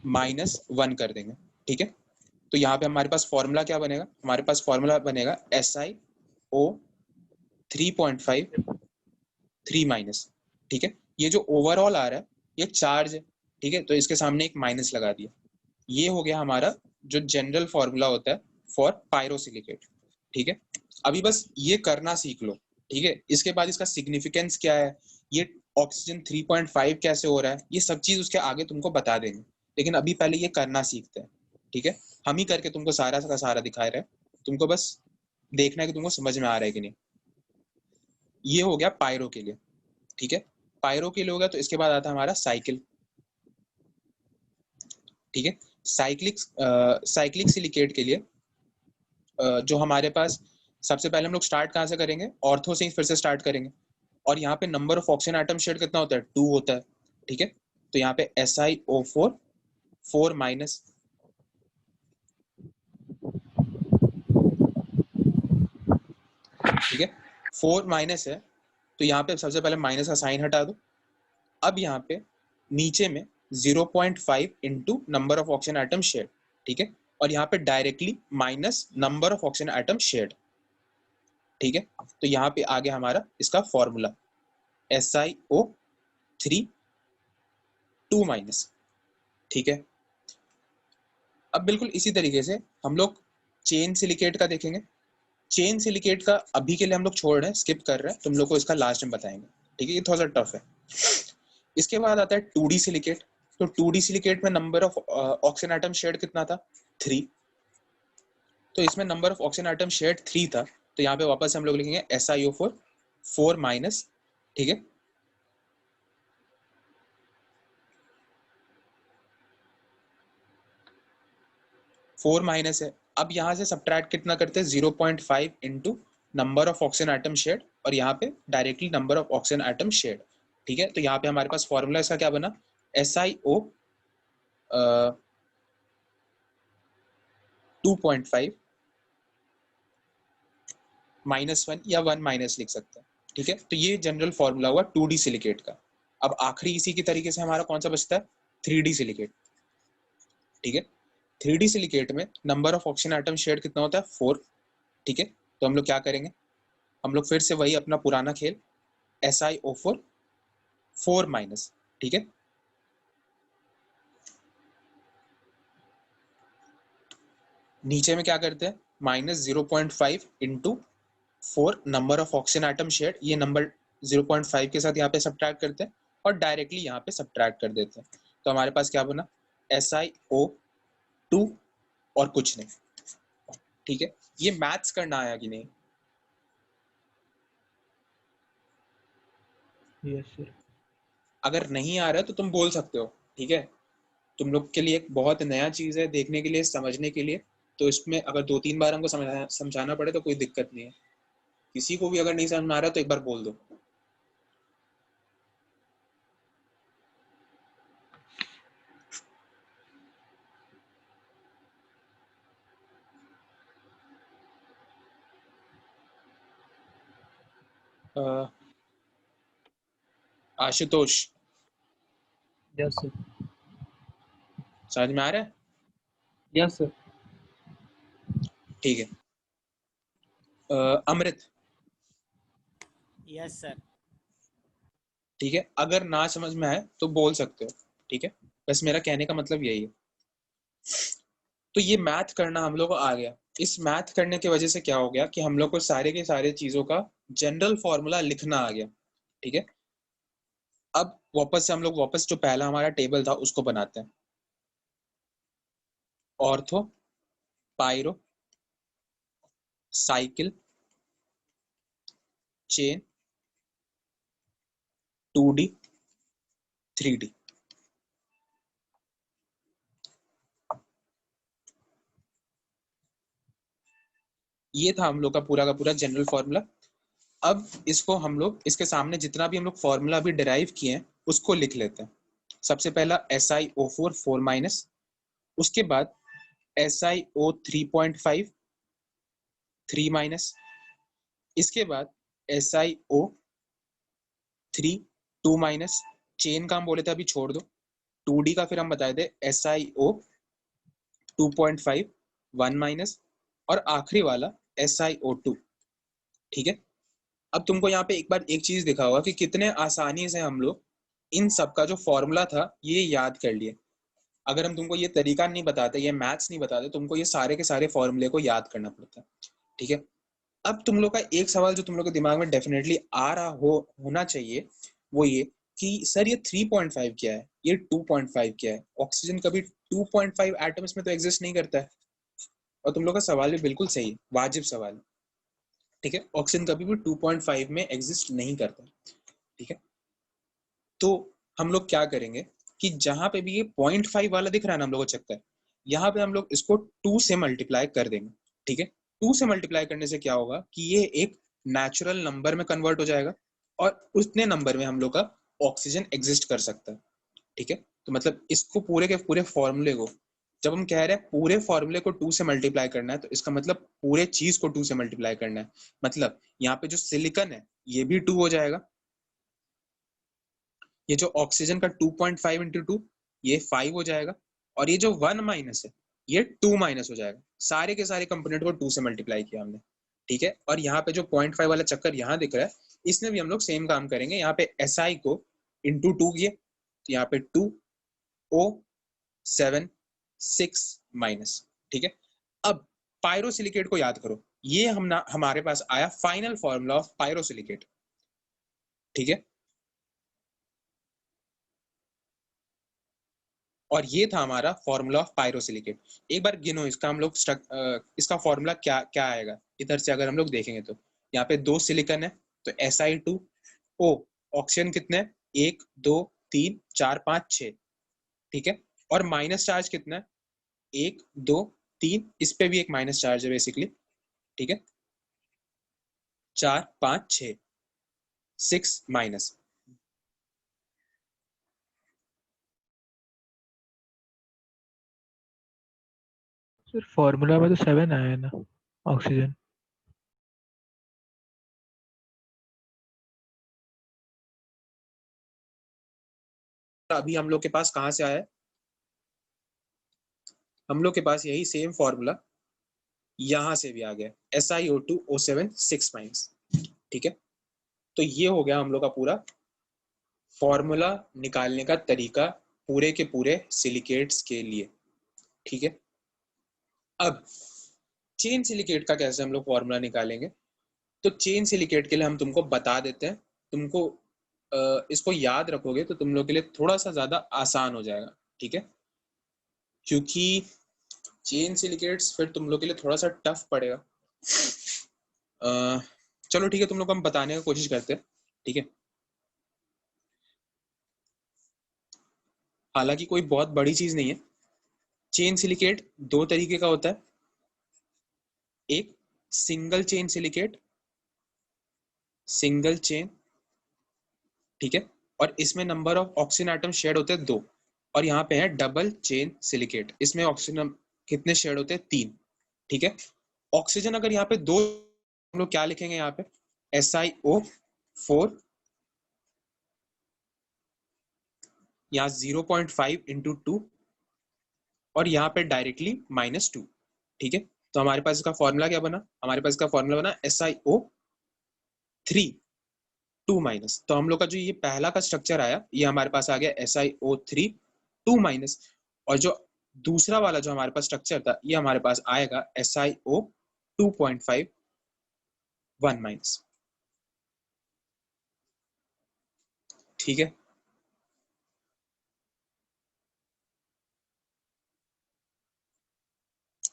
-1 कर देंगे, ठीक है। तो यहाँ पे हमारे पास फॉर्मूला क्या बनेगा, हमारे पास फॉर्मूला बनेगा SiO 3.5 3 माइनस, ठीक है। ये जो ओवरऑल आ रहा है ये चार्ज है, ठीक है। तो इसके सामने एक माइनस लगा दिया। ये हो गया हमारा जो जनरल फॉर्मूला होता है फॉर पायरोसिलिकेट, ठीक है। अभी बस ये करना सीख लो, ठीक है। इसके बाद इसका सिग्निफिकेंस क्या है, ये ऑक्सीजन 3.5 कैसे हो रहा है, ये सब चीज उसके आगे तुमको बता देंगे। लेकिन अभी पहले ये करना सीखते हैं, ठीक है। हम ही करके तुमको सारा का सारा दिखा रहे हैं, तुमको बस देखना है कि तुमको समझ में आ रहा है कि नहीं। ये हो गया पायरो के लिए, ठीक है। पायरो के लिए हो गया, तो इसके बाद आता है हमारा साइकिल। ठीक है, साइक्लिक सिलिकेट के लिए जो हमारे पास सबसे पहले हम लोग स्टार्ट कहाँ से करेंगे, ऑर्थो से ही फिर से स्टार्ट करेंगे। और यहाँ पे number of oxygen atom share कितना होता है, 2 होता है। ठीक है, तो यहाँ पे SiO4 4 माइनस, ठीक है 4 माइनस है, तो यहाँ पे सबसे पहले माइनस का साइन हटा दो। अब यहाँ पे नीचे में 0.5 into number of oxygen atom share. ठीक है, और यहाँ पे directly minus number of oxygen atom share. ठीक है, तो यहाँ पे आ गया हमारा इसका फॉर्मूला SiO3 2 माइनस। ठीक है, अब बिल्कुल इसी तरीके से हम लोग चेन सिलिकेट का देखेंगे। चेन सिलिकेट का अभी के लिए हम लोग छोड़ रहे हैं, स्किप कर रहे हैं, तुम लोग को इसका लास्ट में बताएंगे। ठीक है, ये थोड़ा सा टफ है। इसके बाद आता है 2D सिलिकेट। तो 2D सिलिकेट में number of oxygen atom shared कितना था, 3। तो इसमें number of oxygen atom shared 3 था, तो यहाँ पे वापस हम लोग लिखेंगे SiO4 4 माइनस। ठीक है, फोर माइनस है। अब यहाँ से सब्ट्रैक्ट कितना करते हैं, 0.5 into number of oxygen atom shared, और यहाँ पे directly number of oxygen atom shared. ठीक है, तो यहाँ पे हमारे पास फॉर्मूला इसका क्या बना, SiO 2.5 -1 या 1 माइनस लिख सकते हैं। ठीक है, तो ये जनरल फॉर्मूला हुआ 2D सिलिकेट का। अब आखिरी इसी की तरीके से हमारा कौन सा बचता है, 3D सिलिकेट। ठीक है, 3D सिलिकेट में number of oxygen atom share कितना होता है, 4। ठीक है, तो हम लोग क्या करेंगे, हम लोग फिर से वही अपना पुराना खेल, SiO4 4 माइनस। ठीक है, नीचे में क्या करते हैं, -0.5 into 4 number of oxygen atom share, ये नंबर 0.5 के साथ यहाँ पे सब्ट्रैक्ट करते हैं और डायरेक्टली यहाँ पे सब्ट्रैक्ट कर देते हैं। तो हमारे पास क्या बना, SiO2 और कुछ नहीं। ठीक है, ये मैथ्स करना आया कि नहीं, यस सर। अगर नहीं आ रहा है तो तुम बोल सकते हो। ठीक है, तुम लोग के लिए एक बहुत नया चीज़ है, देखने के लिए, समझने के लिए, तो इसमें अगर 2-3 बार हमको समझाना पड़े तो कोई दिक्कत नहीं है। किसी को भी अगर नहीं समझ में आ रहा तो एक बार बोल दो। Ashutosh, yes sir. समझ में आ रहा है? Yes sir. ठीक है, अमृत। Yes sir. ठीक है, अगर ना समझ में आए तो बोल सकते हो। ठीक है, बस मेरा कहने का मतलब यही है। तो ये मैथ करना हम लोग को आ गया। इस मैथ करने की वजह से क्या हो गया कि हम लोग को सारे के सारे चीजों का जनरल फॉर्मूला लिखना आ गया। ठीक है, अब वापस से हम लोग वापस जो पहला हमारा टेबल था उसको बनाते हैं। Ortho, pyro, cycle, chain, 2D, 3D। ये था हम लोग का पूरा जनरल फॉर्मूला। अब इसको हम लोग, इसके सामने जितना भी हम लोग फॉर्मूला अभी डिराइव किए हैं उसको लिख लेते हैं। सबसे पहला SiO4 4 माइनस, उसके बाद SiO 3.5 3 माइनस, इसके बाद SiO 3 2 माइनस, चेन का हम बोले थे अभी छोड़ दो। 2D का फिर हम बताए थे SiO 2.5 1 माइनस, और आखिरी वाला SiO2। ठीक है, अब तुमको यहाँ पे एक बार एक चीज दिखा होगा कि कितने आसानी से हम लोग इन सब का जो फॉर्मूला था ये याद कर लिए। अगर हम तुमको ये तरीका नहीं बताते, ये मैथ्स नहीं बताते, तुमको ये सारे के सारे फॉर्मूले को याद करना पड़ता है। ठीक है, अब तुम लोग का एक सवाल जो तुम लोग के दिमाग में डेफिनेटली आ रहा होना चाहिए, वो ये कि सर ये 3.5 क्या है, ये 2.5 क्या है। ऑक्सीजन कभी 2.5 एटम्स में तो एग्जिस्ट नहीं करता है। और तुम लोग का सवाल भी बिल्कुल सही है, वाजिब सवाल। ठीक है, ऑक्सीजन कभी भी 2.5 में एग्जिस्ट नहीं करता। ठीक है, तो हम लोग क्या करेंगे कि जहां पे भी ये 0.5 वाला दिख रहा है ना हम लोग को चक्कर, यहाँ पे हम लोग इसको 2 से मल्टीप्लाई कर देंगे। ठीक है, 2 से मल्टीप्लाई करने से क्या होगा कि ये एक नेचुरल नंबर में कन्वर्ट हो जाएगा और उतने नंबर में हम लोग का ऑक्सीजन एग्जिस्ट कर सकता है। ठीक है, तो मतलब इसको पूरे के पूरे फॉर्मूले को, जब हम कह रहे हैं पूरे फॉर्मूले को 2 से मल्टीप्लाई करना है, तो इसका मतलब पूरे चीज को 2 से मल्टीप्लाई करना है। मतलब यहाँ पे जो सिलिकॉन है ये भी 2 हो जाएगा, ये जो ऑक्सीजन का 2.5 इंटू 2 ये 5 हो जाएगा, और ये जो 1 माइनस है ये 2 माइनस हो जाएगा। सारे के सारे कंपोनेंट को 2 से मल्टीप्लाई किया हमने। ठीक है, और यहाँ पे जो 0.5 वाला चक्कर यहाँ दिख रहा है, इसमें भी हम लोग सेम काम करेंगे। यहाँ पे SI को इंटू 2 किए, तो यहाँ पे 2 O 7 6 माइनस। ठीक है, अब पायरोसिलिकेट को याद करो, ये हमारे पास आया फाइनल फॉर्मूला ऑफ पायरोसिलिकेट। ठीक है, और ये था हमारा फॉर्मूला ऑफ पायरोसिलिकेट। एक बार गिनो इसका हम लोग इसका फॉर्मूला क्या क्या आएगा। इधर से अगर हम लोग देखेंगे तो यहाँ पे 2 सिलिकॉन है, तो Si2O, ऑक्सीजन कितने हैं 1 2 3 4 5 6। ठीक है, और माइनस चार्ज कितना है 1 2 3, इस पे भी एक माइनस चार्ज है बेसिकली। ठीक है, 4 5 6 6 माइनस। सर फॉर्मूला में तो 7 आया है ना ऑक्सीजन। अभी हम लोग के पास कहाँ से आया है, हम लोग के पास यही सेम फॉर्मूला यहां से भी आ गया, SiO2O7 6 माइनस। ठीक है, तो ये हो गया हम लोग का पूरा फॉर्मूला निकालने का तरीका पूरे के पूरे सिलिकेट्स के लिए। ठीक है, अब चेन सिलिकेट का कैसे हम लोग फॉर्मूला निकालेंगे, तो चेन सिलिकेट के लिए हम तुमको बता देते हैं। तुमको इसको याद रखोगे तो तुम लोग के लिए थोड़ा सा ज्यादा आसान हो जाएगा। ठीक है, क्योंकि चेन सिलिकेट्स फिर तुम लोग के लिए थोड़ा सा टफ पड़ेगा। चलो ठीक है, तुम लोग को हम बताने की कोशिश करते हैं। ठीक है, हालांकि कोई बहुत बड़ी चीज नहीं है। चेन सिलिकेट 2 तरीके का होता है, एक single chain silicate, single chain. ठीक है, और इसमें number of oxygen atom shared होते हैं 2, और यहाँ पे है डबल चेन सिलिकेट, इसमें ऑक्सीजन कितने शेड होते हैं 3। ठीक है, ऑक्सीजन अगर यहाँ पे 2, हम लोग क्या लिखेंगे यहाँ पे SiO4, यहाँ 0.5 इंटू 2, और यहाँ पे डायरेक्टली -2। ठीक है, तो हमारे पास इसका फॉर्मूला क्या बना, हमारे पास इसका फॉर्मूला बना SiO3 2 माइनस। तो हम लोग का जो ये पहला का स्ट्रक्चर आया ये हमारे पास आ गया SiO3 2 माइनस, और जो दूसरा वाला जो हमारे पास स्ट्रक्चर था ये हमारे पास आएगा SiO 2.5 1 माइनस। ठीक है,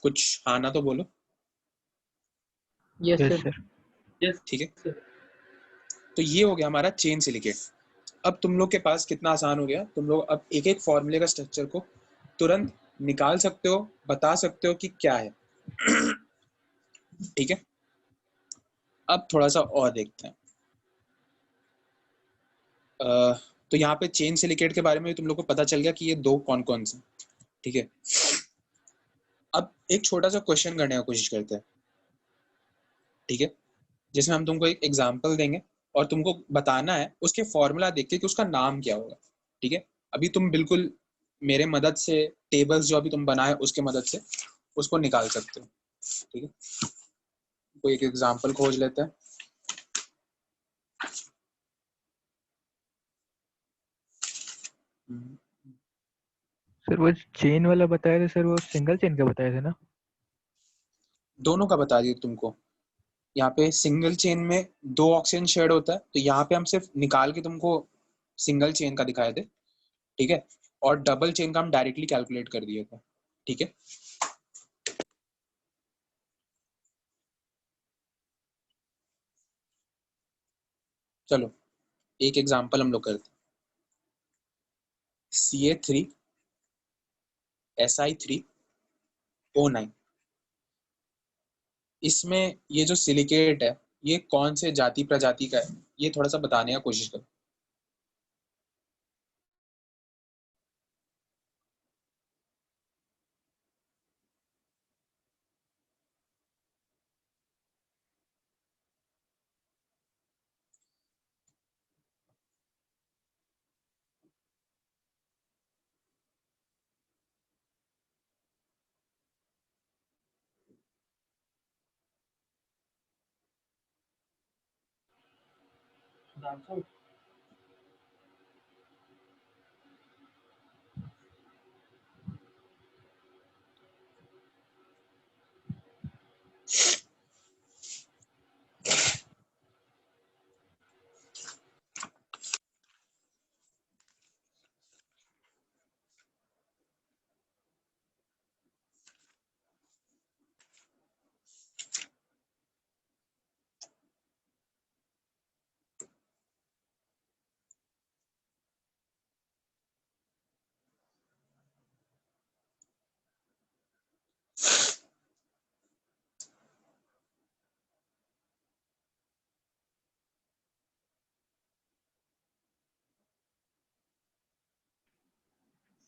कुछ आना तो बोलो। Yes yes sir. Sir. Yes ठीक है, सर। तो ये हो गया हमारा चेन सिलिकेट। अब तुम लोग के पास कितना आसान हो गया, तुम लोग अब एक एक फॉर्मूले का स्ट्रक्चर को तुरंत निकाल सकते हो, बता सकते हो कि क्या है। ठीक है, अब थोड़ा सा और देखते हैं। तो यहाँ पे चेन सिलिकेट के बारे में तुम लोग को पता चल गया कि ये 2 कौन कौन से। ठीक है, अब एक छोटा सा क्वेश्चन करने का कोशिश करते हैं। ठीक है, जिसमें हम तुमको एक एग्जांपल देंगे और तुमको बताना है उसके फॉर्मूला देख के कि उसका नाम क्या होगा। ठीक है, अभी तुम बिल्कुल मेरे मदद से टेबल्स जो अभी तुम बनाए उसके मदद से उसको निकाल सकते हो। ठीक है, कोई एक एग्जांपल खोज लेते हैं। सर वो चेन वाला बताया था सर, वो सिंगल चेन का बताया था ना। दोनों का बता दिए तुमको। यहाँ पे सिंगल चेन में 2 ऑक्सीजन शेड होता है, तो यहाँ पे हम सिर्फ निकाल के तुमको सिंगल चेन का दिखाए थे। ठीक है, और डबल चेन का हम डायरेक्टली कैलकुलेट कर दिए थे। ठीक है, चलो एक एग्जांपल हम लोग करते हैं। Ca3 Si3O9, इसमें ये जो सिलिकेट है ये कौन से जाति प्रजाति का है, ये थोड़ा सा बताने का कोशिश करो।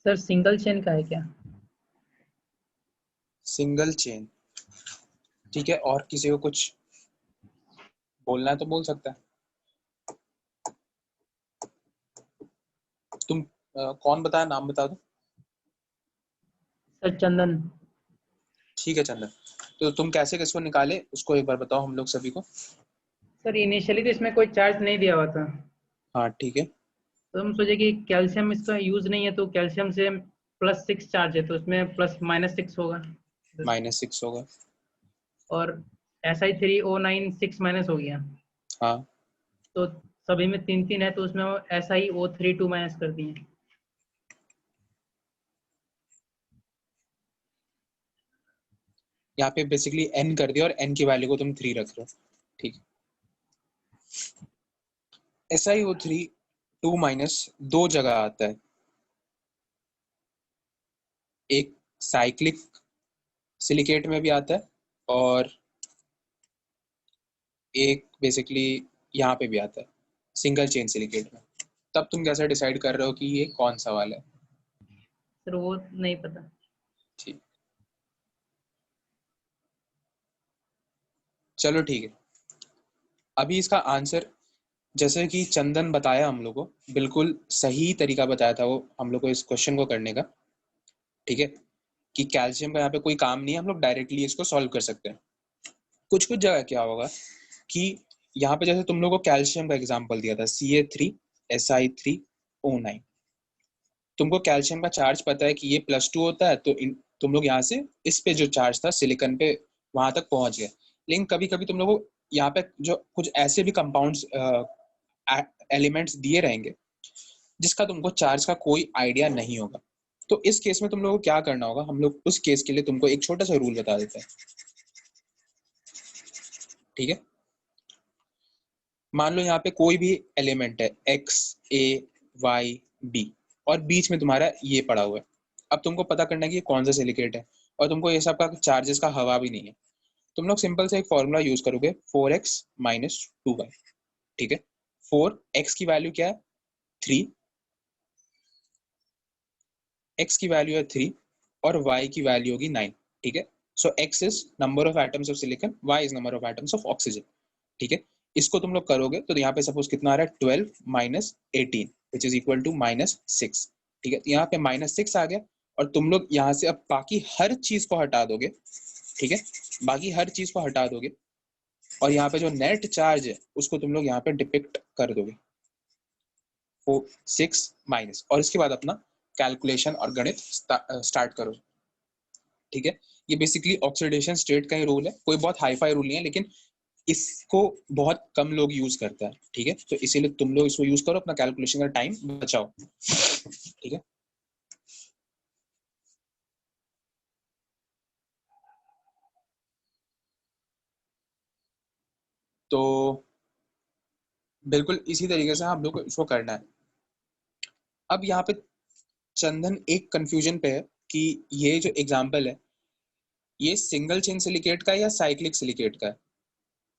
सर सिंगल चेन का है क्या? सिंगल चेन, ठीक है। और किसी को कुछ बोलना है तो बोल सकता है। तुम कौन बताया, नाम बता दो। सर चंदन। ठीक है चंदन, तो तुम कैसे किसको निकाले उसको एक बार बताओ हम लोग सभी को। सर इनिशियली तो इसमें कोई चार्ज नहीं दिया हुआ था, हाँ ठीक है। तो हम सोचे कि कैल्शियम इसका यूज नहीं है, तो कैल्शियम से +6 चार्ज है, तो इसमें +-6 होगा। -6 होगा। और Si3O9 6- हो गया, हाँ तो सभी में 3-3 है, तो उसमें SiO3 2- कर दिए। यहाँ पे बेसिकली n कर दिया और n की वैल्यू को तुम 3 रख रहे हो, ठीक। SiO3 2- दो जगह आता है, एक साइक्लिक सिलिकेट में भी आता है और एक बेसिकली यहाँ पे भी आता है सिंगल चेन सिलिकेट में। तब तुम कैसे डिसाइड कर रहे हो कि ये कौन सा वाला है? सर वो नहीं पता। ठीक, चलो ठीक है। अभी इसका आंसर जैसे कि चंदन बताया हम लोग को, बिल्कुल सही तरीका बताया था वो हम लोग को इस क्वेश्चन को करने का, ठीक है। कि कैल्शियम का यहाँ पे कोई काम नहीं है, हम लोग डायरेक्टली इसको सॉल्व कर सकते हैं। कुछ कुछ जगह क्या होगा कि यहाँ पे जैसे तुम लोग को कैल्शियम का एग्जाम्पल दिया था Ca3Si3O9, तुमको कैल्शियम का चार्ज पता है कि ये +2 होता है, तो तुम लोग यहाँ से इस पे जो चार्ज था सिलिकॉन पे वहां तक पहुंच गए। लेकिन कभी कभी तुम लोग को यहाँ पे जो कुछ ऐसे भी कंपाउंड्स एलिमेंट्स दिए रहेंगे जिसका तुमको चार्ज का कोई आइडिया नहीं होगा। तो इस केस में तुम लोगों को क्या करना होगा, हम लोग उस केस के लिए तुमको एक छोटा सा रूल बता देते हैं, ठीक है। मान लो यहाँ पे कोई भी एलिमेंट है X A Y B और बीच में तुम्हारा ये पड़ा हुआ है। अब तुमको पता करना है कि ये कौन सा सिलिकेट है और तुमको ये सब का चार्जेस का हवा भी नहीं है। तुम लोग सिंपल से एक फॉर्मूला यूज करोगे 4x - 2y, ठीक है। 4x की वैल्यू क्या है 3, x की वैल्यू है 3 और y की वैल्यू होगी 9, ठीक है। सो x is number of atoms of silicon, y is number of atoms of oxygen, ठीक है। इसको तुम लोग करोगे तो यहाँ पे सपोज कितना आ रहा है 12 - 18 विच इज इक्वल टू -6, ठीक है। यहाँ पे -6 आ गया और तुम लोग यहाँ से अब बाकी हर चीज को हटा दोगे, ठीक है। बाकी हर चीज को हटा दोगे और यहाँ पे जो नेट चार्ज है उसको तुम लोग यहाँ पे डिपिक्ट कर दोगे 6 - और इसके बाद अपना कैलकुलेशन और गणित स्टार्ट करो, ठीक है। ये बेसिकली ऑक्सीडेशन स्टेट का ही रूल है, कोई बहुत हाई फाई रूल नहीं है, लेकिन इसको बहुत कम लोग यूज करता है, ठीक है। तो इसीलिए तुम लोग इसको यूज करो, अपना कैलकुलेशन का टाइम बचाओ, ठीक है। तो बिल्कुल इसी तरीके से हम लोग को इसको करना है। अब यहाँ पे चंदन एक कंफ्यूजन पे है कि ये जो एग्जांपल है ये सिंगल चेन सिलिकेट का है या साइक्लिक सिलिकेट का है,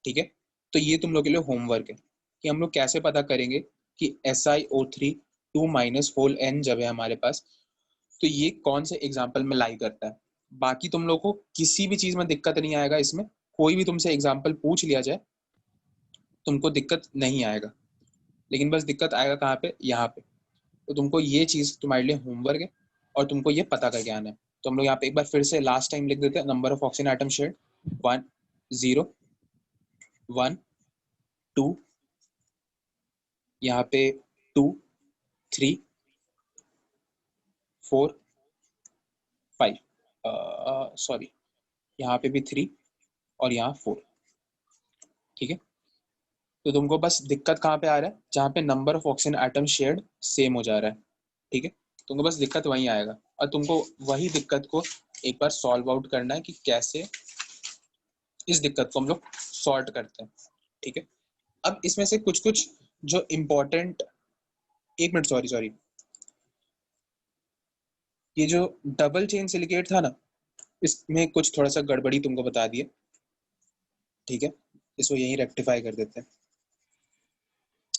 ठीक है। तो ये तुम लोग के लिए होमवर्क है कि हम लोग कैसे पता करेंगे कि SiO3 2- जब है हमारे पास तो ये कौन से एग्जाम्पल में लाई करता है। बाकी तुम लोग को किसी भी चीज में दिक्कत नहीं आएगा, इसमें कोई भी तुमसे एग्जाम्पल पूछ लिया जाए तुमको दिक्कत नहीं आएगा, लेकिन बस दिक्कत आएगा कहाँ पे, यहाँ पे। तो तुमको ये चीज तुम्हारे लिए होमवर्क है और तुमको ये पता करके आना है। तो हम लोग यहाँ पे एक बार फिर से लास्ट टाइम लिख देते हैं, number of oxygen atom shared 1 0 1 2, यहाँ पे 2 3 4 5, सॉरी यहाँ पे भी 3 और यहाँ 4, ठीक है। तो तुमको बस दिक्कत कहाँ पे आ रहा है, जहाँ पे number of oxygen atom shared same हो जा रहा है, ठीक है। तुमको बस दिक्कत वहीं आएगा और तुमको वही दिक्कत को एक बार सॉल्व आउट करना है कि कैसे इस दिक्कत को हम लोग सॉर्ट करते हैं, ठीक है। अब इसमें से कुछ कुछ जो इम्पोर्टेंट, एक मिनट, सॉरी, ये जो डबल चेन सिलिकेट था ना, इसमें कुछ थोड़ा सा गड़बड़ी तुमको बता दिए, ठीक है। इसको यहीं रेक्टिफाई कर देते हैं।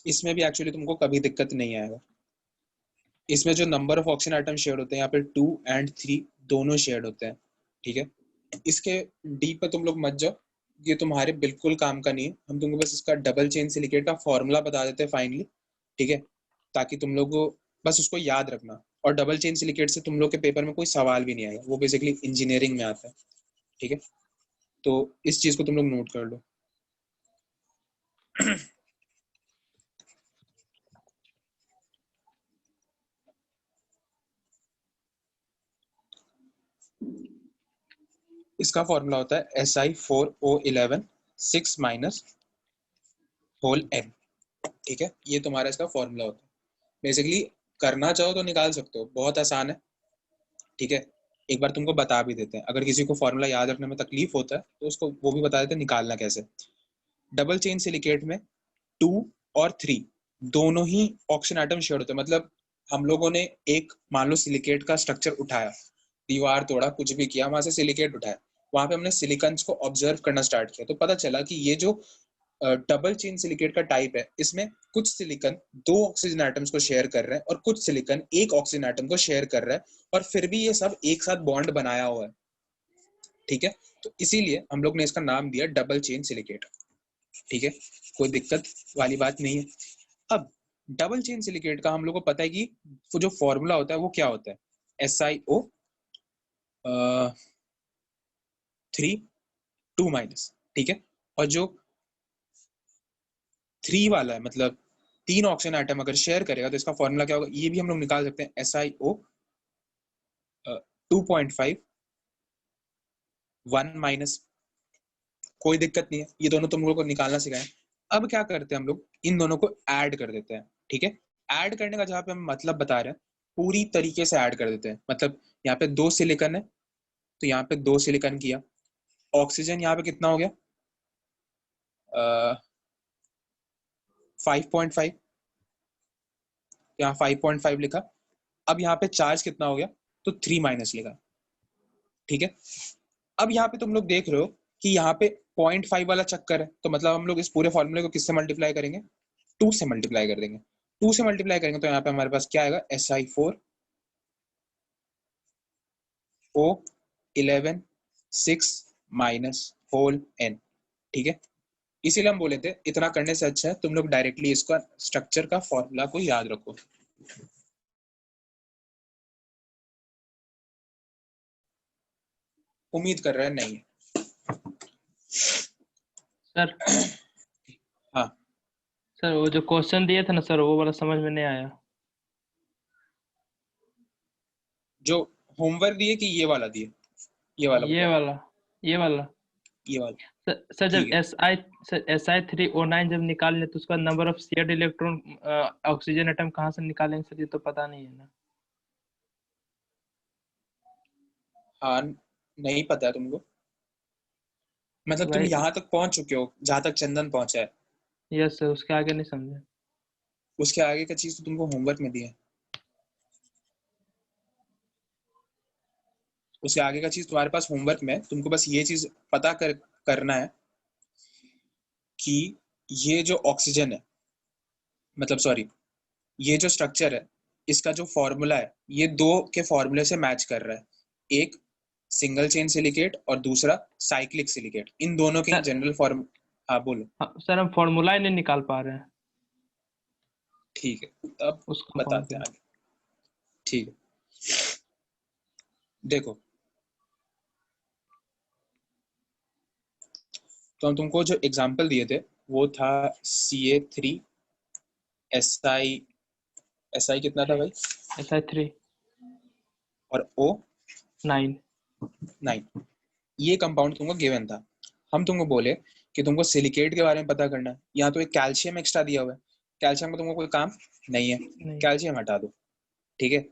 इसमें भी एक्चुअली तुमको कभी दिक्कत नहीं आएगा। इसमें जो number of oxygen item share होते हैं यहाँ पे 2 और 3 दोनों शेयर होते हैं, ठीक है। इसके डी पे तुम लोग मत जाओ, ये तुम्हारे बिल्कुल काम का नहीं है। हम तुमको बस इसका डबल चेन सिलिकेट का फॉर्मूला बता देते हैं फाइनली, ठीक है, ताकि तुम लोग बस उसको याद रखना। और डबल चेन सिलिकेट से तुम लोग के पेपर में कोई सवाल भी नहीं आएगा, वो बेसिकली इंजीनियरिंग में आता है, ठीक है। तो इस चीज को तुम लोग नोट कर लो। इसका फॉर्मूला होता है Si4O11 6 -N, ठीक है। ये तुम्हारा इसका फॉर्मूला होता है। बेसिकली करना चाहो तो निकाल सकते हो, बहुत आसान है, ठीक है। एक बार तुमको बता भी देते हैं, अगर किसी को फॉर्मूला याद रखने में तकलीफ होता है तो उसको वो भी बता देते हैं निकालना कैसे। डबल चेन सिलिकेट में 2 और 3 दोनों ही ऑक्सीजन एटम शेयर होते हैं। मतलब हम लोगों ने एक, मान लो सिलिकेट का स्ट्रक्चर उठाया, दीवार तोड़ा, कुछ भी किया, वहां से सिलिकेट उठाया, वहां पे हमने सिलिकॉन्स को ऑब्जर्व करना स्टार्ट किया, तो पता चला कि ये जो डबल चेन सिलिकेट का टाइप है, इसमें कुछ सिलिकॉन 2 ऑक्सीजन एटम्स को शेयर कर रहे हैं और कुछ सिलिकॉन 1 ऑक्सीजन एटम को शेयर कर रहा है, और फिर भी ये सब एक साथ बॉन्ड बनाया हुआ है, ठीक है। तो इसीलिए हम लोग ने इसका नाम दिया डबल चेन सिलिकेट, ठीक है। कोई दिक्कत वाली बात नहीं है। अब डबल चेन सिलिकेट का हम लोग को पता है कि वो जो फॉर्मूला होता है वो क्या होता है, SiO3 2-, ठीक है। और जो 3 वाला है, मतलब 3 ऑक्सीजन आइटम अगर शेयर करेगा तो इसका फॉर्मूला क्या होगा, ये भी हम लोग निकाल सकते हैं, SiO 2.5 1-, कोई दिक्कत नहीं है, ये दोनों तुम लोगों को निकालना सिखाएं। अब क्या करते हैं, हम लोग इन दोनों को ऐड कर देते हैं, ठीक है। ऐड करने का जहां पे हम मतलब बता रहे हैं, पूरी तरीके से ऐड कर देते हैं। मतलब यहाँ पे 2 सिलिकॉन है तो यहाँ पे 2 सिलिकॉन किया, ऑक्सीजन यहाँ पे कितना हो गया 5.5, यहाँ 5.5 लिखा। अब यहाँ पे चार्ज कितना हो गया, तो 3- लिखा, ठीक है। अब यहाँ पे तुम लोग देख रहे हो कि यहाँ पे 0.5 वाला चक्कर है, तो मतलब हम लोग इस पूरे फॉर्मूले को किससे मल्टीप्लाई करेंगे, 2 से मल्टीप्लाई कर देंगे। 2 से मल्टीप्लाई करेंगे तो यहाँ पे हमारे पास क्या आएगा, Si4O11 6- ठीक है। इसीलिए हम बोले थे इतना करने से अच्छा है तुम लोग डायरेक्टली इसका स्ट्रक्चर का फॉर्मूला को याद रखो। उम्मीद कर रहे हैं नहीं है। सर हाँ सर, वो जो क्वेश्चन दिए थे ना सर, वो वाला समझ में नहीं आया। जो होमवर्क दिए कि ये वाला दिए, ये वाला ये बताओ, वाला ये वाला ये वाला, सर जब ठीक है। Si3O9 जब निकालें तो उसका number of shared electron oxygen atom कहाँ से निकालेंगे सर, ये तो पता नहीं है ना। हाँ नहीं पता है तुमको, मतलब तुम भाई यहाँ तक पहुंच चुके हो जहां तक चंदन पहुंचा है, यस सर, उसके आगे नहीं समझे। उसके आगे का चीज तो तुमको होमवर्क में दिया है। उसके आगे का चीज तुम्हारे पास होमवर्क में है, तुमको बस ये चीज पता करना है कि ये जो ऑक्सीजन है, मतलब सॉरी, ये जो स्ट्रक्चर है, इसका जो फॉर्मूला है ये दो के फॉर्मूले से मैच कर रहा है, एक सिंगल चेन सिलिकेट और दूसरा साइक्लिक सिलिकेट, इन दोनों के जनरल फॉर्म। हाँ बोलो। हाँ, सर हम फॉर्मूला ही नहीं निकाल पा रहे हैं ठीक है, अब उस कंपाउंड बताते के हैं लिए। आगे। ठीक है, देखो तो हम तुमको जो एग्जांपल दिए थे वो था Ca3 SI कितना था भाई, SI3 और O 9। 9। ये कंपाउंड तुमको गिवन था। हम तुमको बोले कि तुमको सिलिकेट के बारे में पता करना है, यहाँ तो एक कैल्शियम एक्स्ट्रा दिया हुआ है, कैल्शियम का तुमको कोई काम नहीं है, नहीं। कैल्शियम हटा दो। ठीक है,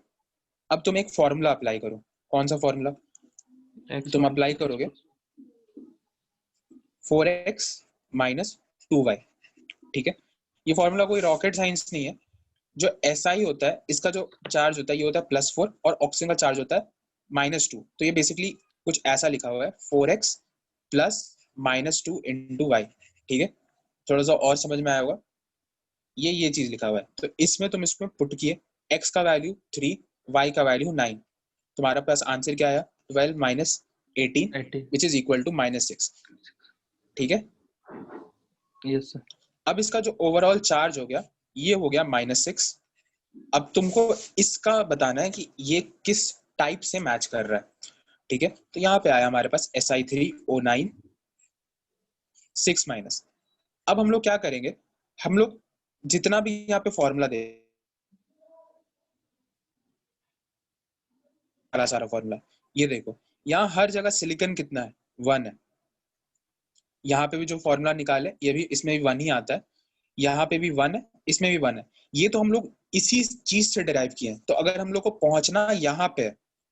अब तुम एक फॉर्मूला अप्लाई करो। कौन सा फॉर्मूला तुम अप्लाई करोगे? 4x minus 2y। ठीक है, ये फॉर्मूला कोई रॉकेट साइंस नहीं है। जो SI होता है इसका जो चार्ज होता है ये होता है +4 और ऑक्सीजन का चार्ज होता है -2। तो ये बेसिकली कुछ ऐसा लिखा हुआ है 4x प्लस -2 इंटू वाई। ठीक है, थोड़ा सा और समझ में आया होगा, ये चीज लिखा हुआ है। तो इसमें तुम इसमें पुट किए, x का वैल्यू 3, y का वैल्यू 9, तुम्हारा पास आंसर क्या आया? 12 minus 18 which is equal to -6। ठीक है, यस सर। अब इसका जो ओवरऑल चार्ज हो गया ये हो गया -6। अब तुमको इसका बताना है कि ये किस टाइप से मैच कर रहा है। ठीक है, तो यहाँ पे आया हमारे पास Si3O9 6-। अब हम लोग क्या करेंगे, हम लोग जितना भी यहाँ पे फॉर्मूला दे सारा फॉर्मूला, ये देखो यहाँ हर जगह सिलिकॉन कितना है? 1 है। यहाँ पे भी जो फॉर्मूला निकाले ये भी इसमें भी 1 ही आता है, यहाँ पे भी 1 है, इसमें भी 1 है। ये तो हम लोग इसी चीज से डिराइव किए हैं। तो अगर हम लोग को पहुंचना यहाँ पे,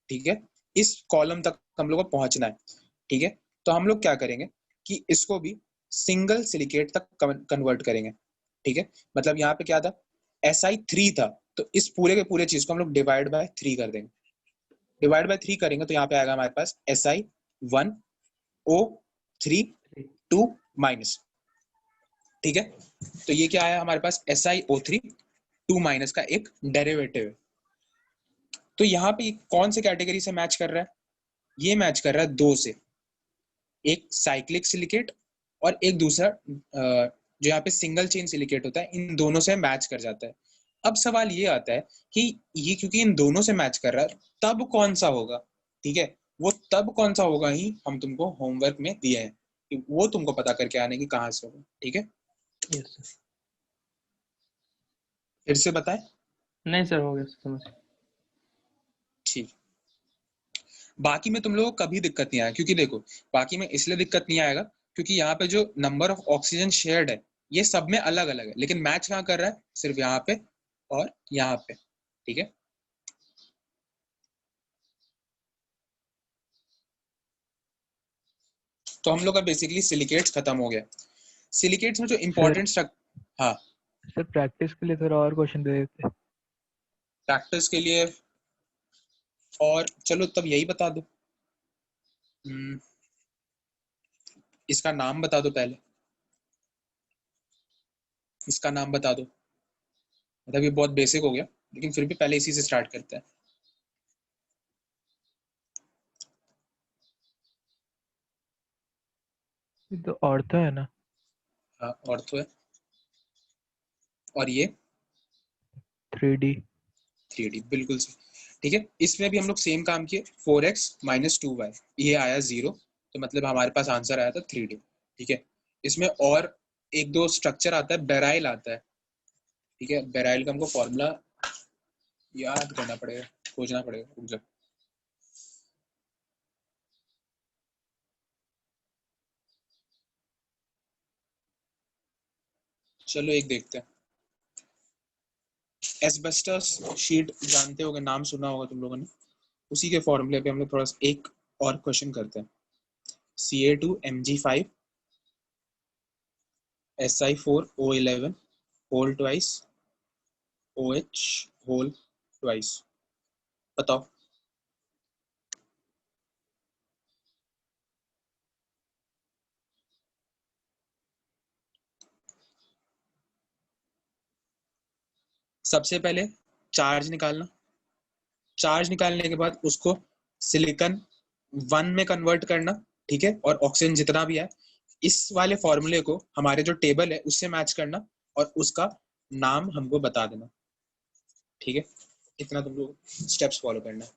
ठीक है, इस कॉलम तक हम लोग को पहुंचना है। ठीक है, तो हम लोग क्या करेंगे कि इसको भी सिंगल सिलिकेट तक कन्वर्ट करेंगे। ठीक है, मतलब यहाँ पे क्या था? Si3 था, तो इस पूरे के पूरे चीज को हम लोग डिवाइड बाय 3 कर देंगे। डिवाइड बाय 3 करेंगे तो यहाँ पे आएगा हमारे पास Si1O3 2 माइनस। ठीक है, तो ये क्या आया हमारे पास? SiO3 2 माइनस का एक डेरिवेटिव है। तो यहाँ पे कौन से कैटेगरी से मैच कर रहा है? ये मैच कर रहा है दो से, एक साइक्लिक सिलिकेट और एक दूसरा जो यहाँ पे सिंगल चेन सिलिकेट होता है, इन दोनों से मैच कर जाता है। अब सवाल ये आता है कि ये क्योंकि इन दोनों से मैच कर रहा है तब कौन सा होगा? ठीक है, वो तब कौन सा होगा ही हम तुमको होमवर्क में दिए हैं, कि वो तुमको पता करके आने की कहाँ से होगा। ठीक है, यस सर। फिर से बताएं? नहीं सर, हो गया समझ। ठीक, बाकी में तुम लोगों को कभी दिक्कत नहीं आएगा, क्योंकि देखो बाकी में इसलिए दिक्कत नहीं आएगा क्योंकि यहाँ पे जो नंबर ऑफ ऑक्सीजन शेयर्ड है ये सब में अलग अलग है, लेकिन मैच कहाँ कर रहा है? सिर्फ यहाँ पे और यहाँ पे। ठीक है, तो हम लोग का बेसिकली सिलिकेट्स खत्म हो गया। सिलिकेट्स में जो इम्पोर्टेंट हाँ सर प्रैक्टिस के लिए थोड़ा और क्वेश्चन दे देते। प्रैक्टिस के लिए और चलो तब यही बता दो। इसका नाम बता दो पहले, इसका नाम बता दो। मतलब ये बहुत बेसिक हो गया लेकिन फिर भी पहले इसी से स्टार्ट करते हैं। ये तो ऑर्थो है ना? हाँ ऑर्थो है, और ये 3D। 3D बिल्कुल सही। ठीक है, इसमें भी हम लोग सेम काम किए, 4x माइनस 2y, ये आया 0, तो मतलब हमारे पास आंसर आया था 3D। ठीक है, इसमें और एक दो स्ट्रक्चर आता है, बेराइल आता है। ठीक है, बेराइल का हमको फॉर्मूला याद करना पड़ेगा, खोजना पड़ेगा, रुक जाओ। चलो एक देखते हैं। एस्बेस्टस शीट जानते होगे, नाम सुना होगा तुम लोगों ने, उसी के फॉर्मूले पे हम लोग थोड़ा सा एक और क्वेश्चन करते हैं। Ca2Mg5 Si4O11 whole twice OH whole twice, बताओ। सबसे पहले चार्ज निकालना, चार्ज निकालने के बाद उसको सिलिकॉन 1 में कन्वर्ट करना, ठीक है, और ऑक्सीजन जितना भी है इस वाले फॉर्मूले को हमारे जो टेबल है उससे मैच करना और उसका नाम हमको बता देना, ठीक है। इतना तुम लोग स्टेप्स फॉलो करना है।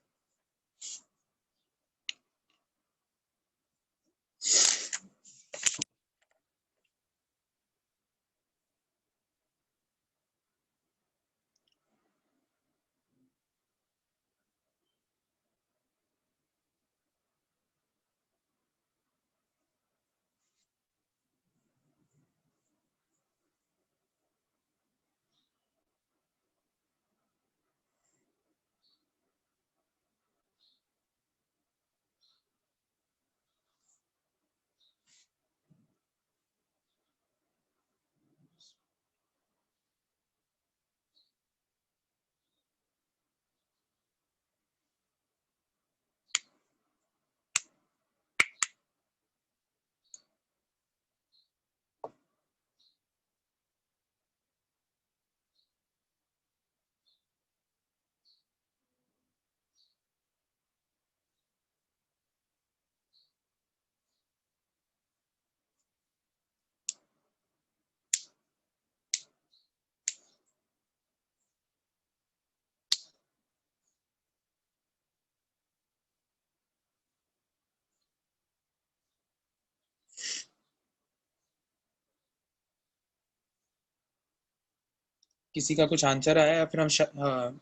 किसी का कुछ आंसर आया या फिर हम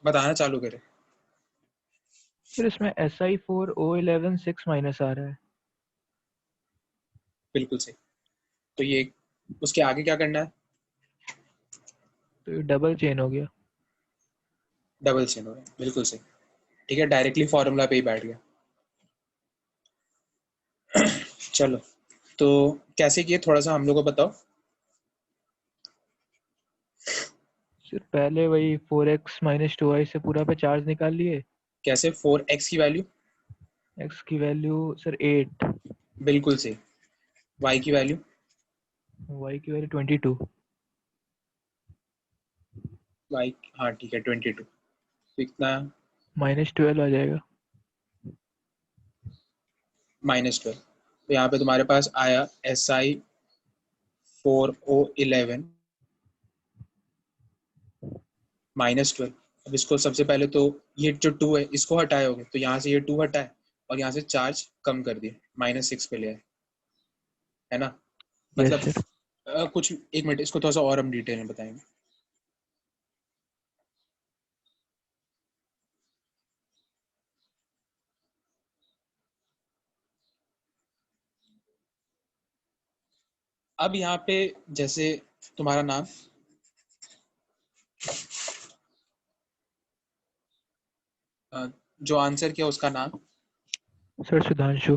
बताना चालू करें? फिर इसमें Si4O11 6 माइनस आ रहा है। बिल्कुल सही। तो ये उसके आगे क्या करना है? तो ये डबल चेन हो गया। डबल चेन हो गया, बिल्कुल सही, ठीक है, डायरेक्टली फॉर्मूला पे ही बैठ गया। चलो, तो कैसे किए थोड़ा सा हम लोग को बताओ। सिर्फ पहले वही 4x माइनस 2y से पूरा पे चार्ज निकाल लिए। कैसे? 4x की वैल्यू? x की वैल्यू सर 8, बिल्कुल सही। y की वैल्यू? y की वैल्यू 22। y, हाँ ठीक है 22। तो इतना -12 आ जाएगा। -12। तो यहाँ पे तुम्हारे पास आया Si4O11 -12। अब इसको सबसे पहले तो ये जो 2 है इसको हटाओगे तो यहाँ से ये 2 हटा है और यहाँ से चार्ज कम कर दिया, -6 पे ले आए, है ना। यस मतलब सर। कुछ एक मिनट, इसको थोड़ा सा और हम डिटेल में बताएंगे। अब यहाँ पे जैसे तुम्हारा नाम, जो आंसर किया उसका नाम? सर सुधांशु।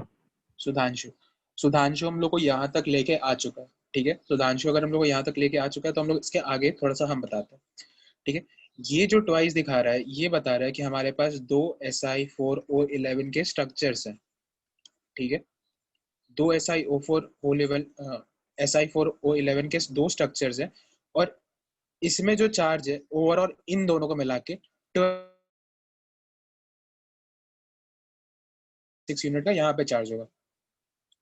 सुधांशु। सुधांशु हम लोग को यहाँ तक लेके आ चुका है, ठीक है। सुधांशु अगर हम लोग को यहाँ तक लेके आ चुका है तो हम लोग इसके आगे थोड़ा सा हम बताते हैं, ठीक है। ये जो ट्वाइस दिखा रहा है ये बता रहा है कि हमारे पास 2 Si4O11 के स्ट्रक्चर्स हैं, ठीक है। 2 Si4O11 के 2 स्ट्रक्चर्स हैं और इसमें जो चार्ज है ओवरऑल इन दोनों को मिला के 6 यूनिट का यहाँ पे चार्ज होगा,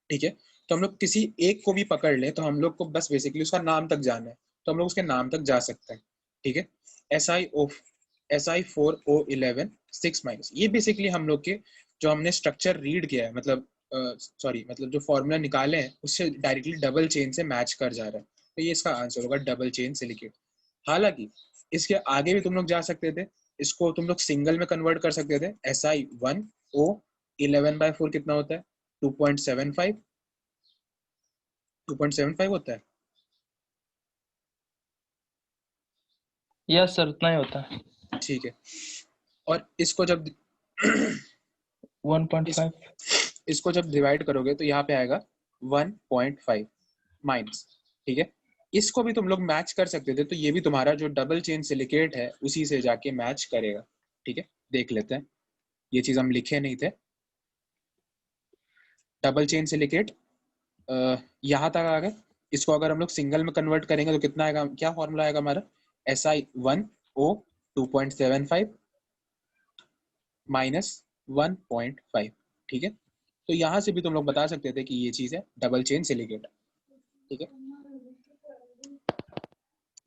ठीक है। तो हम लोग किसी एक को भी पकड़ लें तो हम लोग को बस बेसिकली उसका नाम तक जाना है तो हम लोग उसके नाम तक जा सकते हैं, ठीक है। Si4O11 6 माइनस, ये बेसिकली हम लोग के जो हमने स्ट्रक्चर रीड किया है, मतलब मतलब जो फॉर्मूला निकाले हैं उससे डायरेक्टली डबल चेन से मैच कर जा रहा है, तो ये इसका आंसर होगा डबल चेन सिलिकेट। हालांकि इसके आगे भी तुम लोग जा सकते थे, इसको तुम लोग सिंगल में कन्वर्ट कर सकते थे। Si1O11/4 कितना होता है? 2.75 होता है। यस सर, उतना ही होता है। ठीक है, और इसको जब 1.5। इसको जब डिवाइड करोगे तो यहाँ पे आएगा 1.5 माइनस, ठीक है। इसको भी तुम लोग मैच कर सकते थे, तो ये भी तुम्हारा जो डबल चेन सिलिकेट है उसी से जाके मैच करेगा, ठीक है। देख लेते हैं, ये चीज हम लिखे नहीं थे। डबल चेन सिलिकेट यहाँ तक आ गए। इसको अगर हम लोग सिंगल में कन्वर्ट करेंगे तो कितना आएगा, क्या फॉर्मूला आएगा हमारा? Si1O 2.75 माइनस 1.5, ठीक है। तो यहाँ से भी तुम लोग बता सकते थे कि ये चीज़ है डबल चेन सिलिकेट, ठीक है।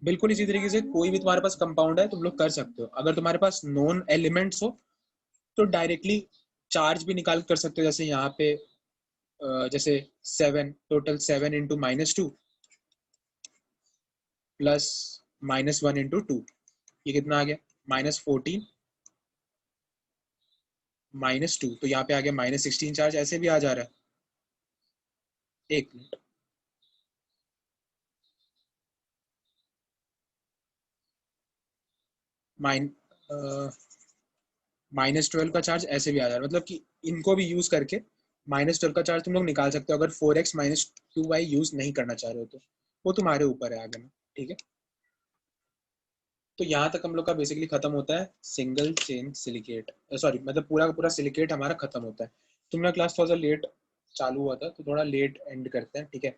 बिल्कुल इसी तरीके से कोई भी तुम्हारे पास कंपाउंड है तुम लोग कर सकते हो। अगर तुम्हारे पास नॉन एलिमेंट्स हो तो डायरेक्टली चार्ज भी निकाल कर सकते हो, जैसे यहाँ पे जैसे 7 टोटल 7 इंटू -2 प्लस -1 इंटू 2, ये कितना आ गया -14 -2, तो यहाँ पे आ गया -16 चार्ज, ऐसे भी आ जा रहा है। एक मिनट, -12 का चार्ज ऐसे भी आ जा रहा है, मतलब कि इनको भी यूज करके -12 का चार्ज तुम लोग निकाल सकते हो अगर 4x - 2y यूज नहीं करना चाह रहे हो तो, वो तुम्हारे ऊपर है आगे में, ठीक है। तो यहाँ तक हम लोग का बेसिकली खत्म होता है सिंगल चेन सिलिकेट, सॉरी मतलब पूरा का पूरा सिलिकेट हमारा खत्म होता है। तुम्हारा क्लास थोड़ा सा लेट चालू हुआ था तो थोड़ा लेट एंड करते हैं, ठीक है।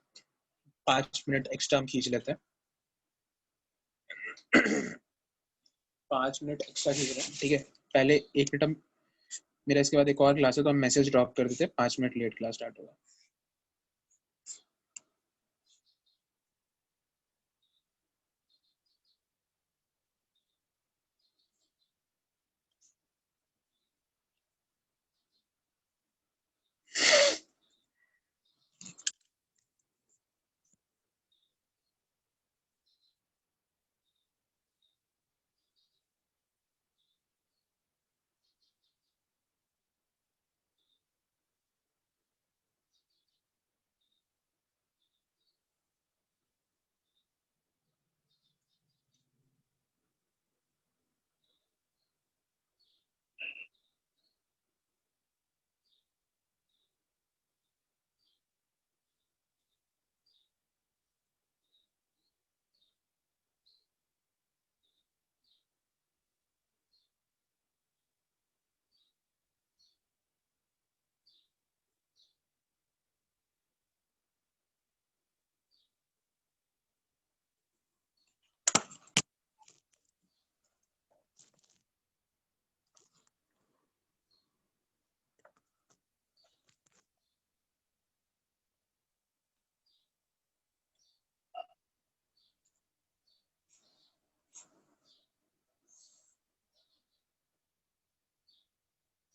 5 मिनट एक्स्ट्रा हम खींच लेते हैं 5 मिनट एक्स्ट्रा खींच रहे हैं, ठीक है। पहले 1 मिनट हम, मेरा इसके बाद एक और क्लास है तो हम मैसेज ड्रॉप कर देते हैं, 5 मिनट लेट क्लास स्टार्ट होगा।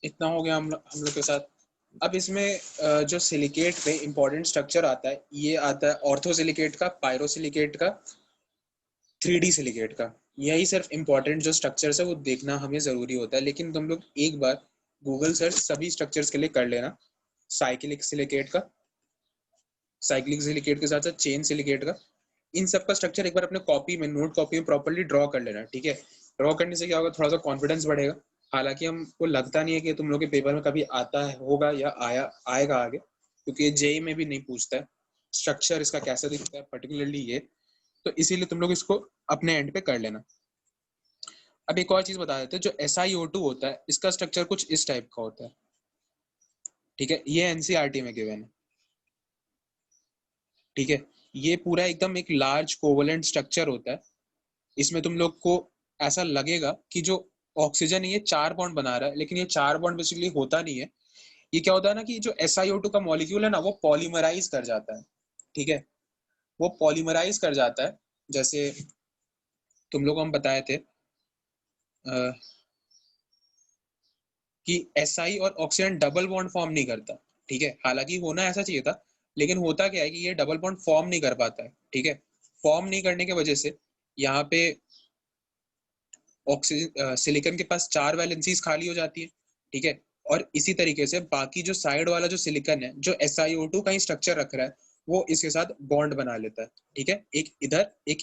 इतना हो गया हम लोग के साथ। अब इसमें जो सिलिकेट में इंपॉर्टेंट स्ट्रक्चर आता है, ये आता है ऑर्थोसिलिकेट का, पायरोसिलिकेट का, 3D सिलिकेट का। यही सिर्फ इंपॉर्टेंट जो स्ट्रक्चर्स है वो देखना हमें जरूरी होता है। लेकिन तुम लोग एक बार गूगल सर्च सभी स्ट्रक्चर्स के लिए कर लेना, साइक्लिक सिलिकेट का, साइक्लिक सिलिकेट के साथ साथ चेन सिलिकेट का, इन सब का स्ट्रक्चर एक बार अपने कॉपी में, नोट कॉपी में प्रॉपर्ली ड्रॉ कर लेना, ठीक है। ड्रॉ करने से क्या होगा, थोड़ा सा कॉन्फिडेंस बढ़ेगा। हालांकि हमको लगता नहीं है कि तुम लोग के पेपर में कभी आता है होगा या आएगा आगे, क्योंकि जेई में भी नहीं पूछता है स्ट्रक्चर इसका कैसा दिखता है पर्टिकुलरली ये, तो इसीलिए तुम लोग इसको अपने एंड पे कर लेना। अब एक और चीज बता देते हैं, जो SiO2 होता है इसका स्ट्रक्चर कुछ इस टाइप का होता है, ठीक है। ये एनसीईआरटी में गिवन है, ठीक है। ये पूरा एकदम एक लार्ज कोवलेंट स्ट्रक्चर होता है। इसमें तुम लोग को ऐसा लगेगा कि जो ऑक्सीजन है ये 4 बॉन्ड बना रहा है, लेकिन ये 4 बॉन्ड बेसिकली होता नहीं है। ये क्या होता है ना कि जो SiO2 का मॉलिक्यूल है ना वो पॉलीमराइज कर जाता है, ठीक है। वो पॉलीमराइज कर जाता है, जैसे तुम लोग को हम बताए थे कि Si और ऑक्सीजन डबल बॉन्ड फॉर्म नहीं करता, ठीक है। हालांकि होना ऐसा चाहिए था, लेकिन होता क्या है कि ये डबल बॉन्ड फॉर्म नहीं कर पाता है, ठीक है। फॉर्म नहीं करने की वजह से यहाँ पे ऑक्सीजन सिलिकॉन के पास 4 वैलेंसीज खाली हो जाती है, ठीक है। और इसी तरीके से बाकी जो साइड वाला जो सिलिकॉन है, जो SiO2 का ही स्ट्रक्चर रख रहा है, वो इसके साथ बॉन्ड बना लेता है, ठीक है। एक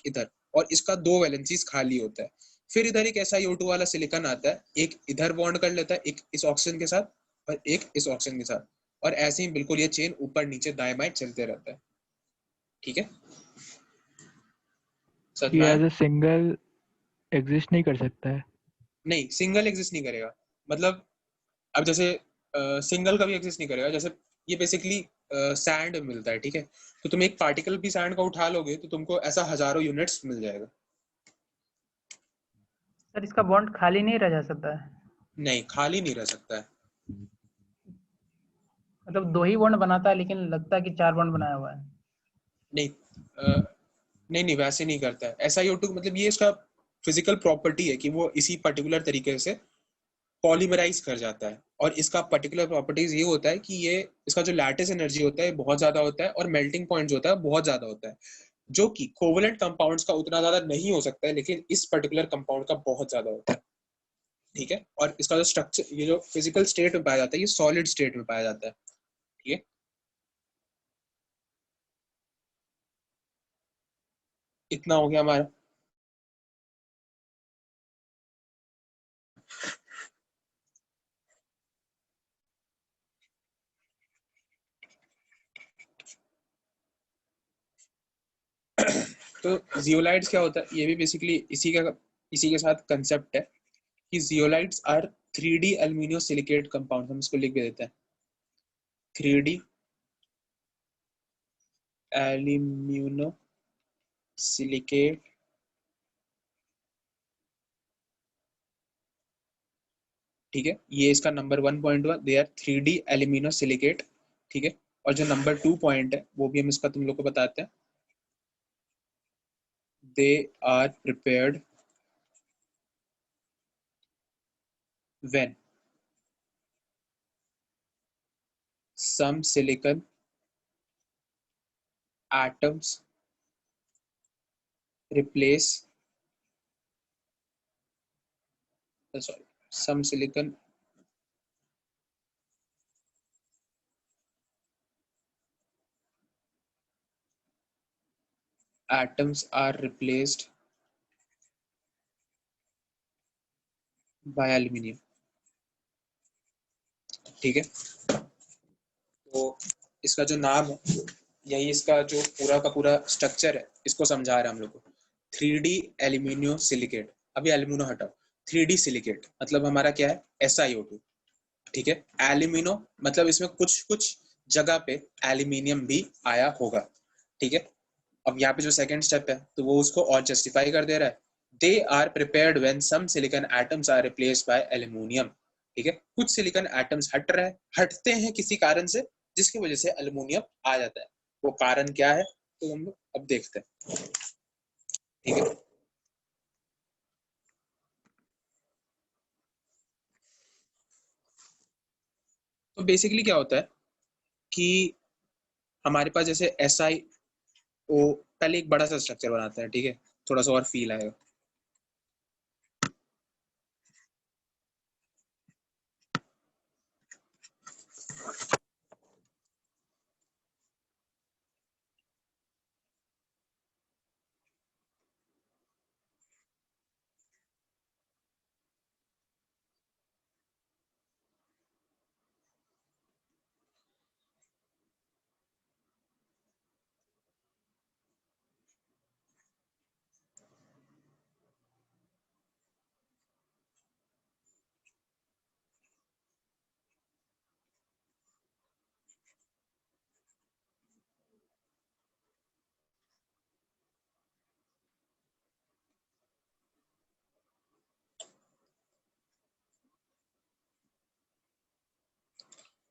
इधर, और इसका 2 वैलेंसीज खाली होता है। फिर इधर एक SiO2 वाला सिलिकॉन आता है, एक इधर बॉन्ड कर लेता है, एक इस ऑक्सीजन के साथ और एक इस ऑक्सीजन के साथ, और ऐसे ही बिल्कुल ये चेन ऊपर नीचे दाएं बाएं चलते रहता है, ठीक है। समझ में ये आया? एज ए सिंगल एग्जिस्ट नहीं कर सकता है। नहीं, सिंगल एग्जिस्ट नहीं करेगा। मतलब अब जैसे सिंगल का भी एग्जिस्ट नहीं करेगा, जैसे ये बेसिकली सैंड मिलता है, ठीक है। तो तुम एक पार्टिकल भी सैंड का उठा लोगे तो तुमको ऐसा हजारों यूनिट्स मिल जाएगा। सर इसका बॉन्ड खाली नहीं रह जा सकता है? नहीं, खाली नहीं रह सकता है। मतलब 2 ही बॉन्ड बनाता है लेकिन लगता है कि 4 बॉन्ड बनाया हुआ है। नहीं नहीं वैसे नहीं करता है। SiO2 मतलब ये इसका फिजिकल प्रॉपर्टी है कि वो इसी पर्टिकुलर तरीके से पॉलीमराइज कर जाता है, और इसका पर्टिकुलर प्रॉपर्टीज ये होता है कि ये इसका जो लैटिस एनर्जी होता है बहुत ज्यादा होता है, और मेल्टिंग पॉइंट जो होता है बहुत ज्यादा होता है, जो कि कोवलेंट कंपाउंड्स का उतना ज्यादा नहीं हो सकता है, लेकिन इस पर्टिकुलर कंपाउंड का बहुत ज्यादा होता है। ठीक है, और इसका जो स्ट्रक्चर, ये जो फिजिकल स्टेट में पाया जाता है, ये सॉलिड स्टेट में पाया जाता है। ठीक है, इतना हो गया हमारा। तो जियोलाइट्स क्या होता है, ये भी बेसिकली इसी के साथ कंसेप्ट है कि zeolites are 3D alumino silicate compound. हम इसको लिख के देते हैं 3D एल्यूमिनो सिलिकेट ठीक है, ये इसका number 1.1, they are 3D alumino silicate. ठीक है, और जो नंबर 2 पॉइंट है वो भी हम इसका तुम लोग को बताते हैं, they are prepared when some silicon atoms replace sorry some silicon atoms are replaced by aluminium। ठीक है, तो इसका जो नाम है, यही इसका जो पूरा का पूरा स्ट्रक्चर है, इसको समझा रहे हैं हम लोग को। 3D एल्यूमिनियो सिलिकेट, अभी एल्यूमिनो हटाओ, 3D सिलिकेट मतलब हमारा क्या है, SiO2। ठीक है, एल्यूमिनो मतलब इसमें कुछ कुछ जगह पे एल्यूमिनियम भी आया होगा। ठीक है, अब यहाँ पे जो सेकंड स्टेप है तो वो उसको और जस्टिफाई कर दे रहा है, they are prepared when some silicon atoms are replaced by aluminium. ठीक है, कुछ सिलिकॉन एटम्स हटते हैं किसी कारण से, जिसकी वजह से एल्यूमिनियम आ जाता है। वो कारण क्या है तो हम लोग अब देखते हैं। ठीक है, तो बेसिकली क्या होता है कि हमारे पास जैसे SiO पहले एक बड़ा सा स्ट्रक्चर बनाते हैं। ठीक है, थोड़ा सा और फील आएगा।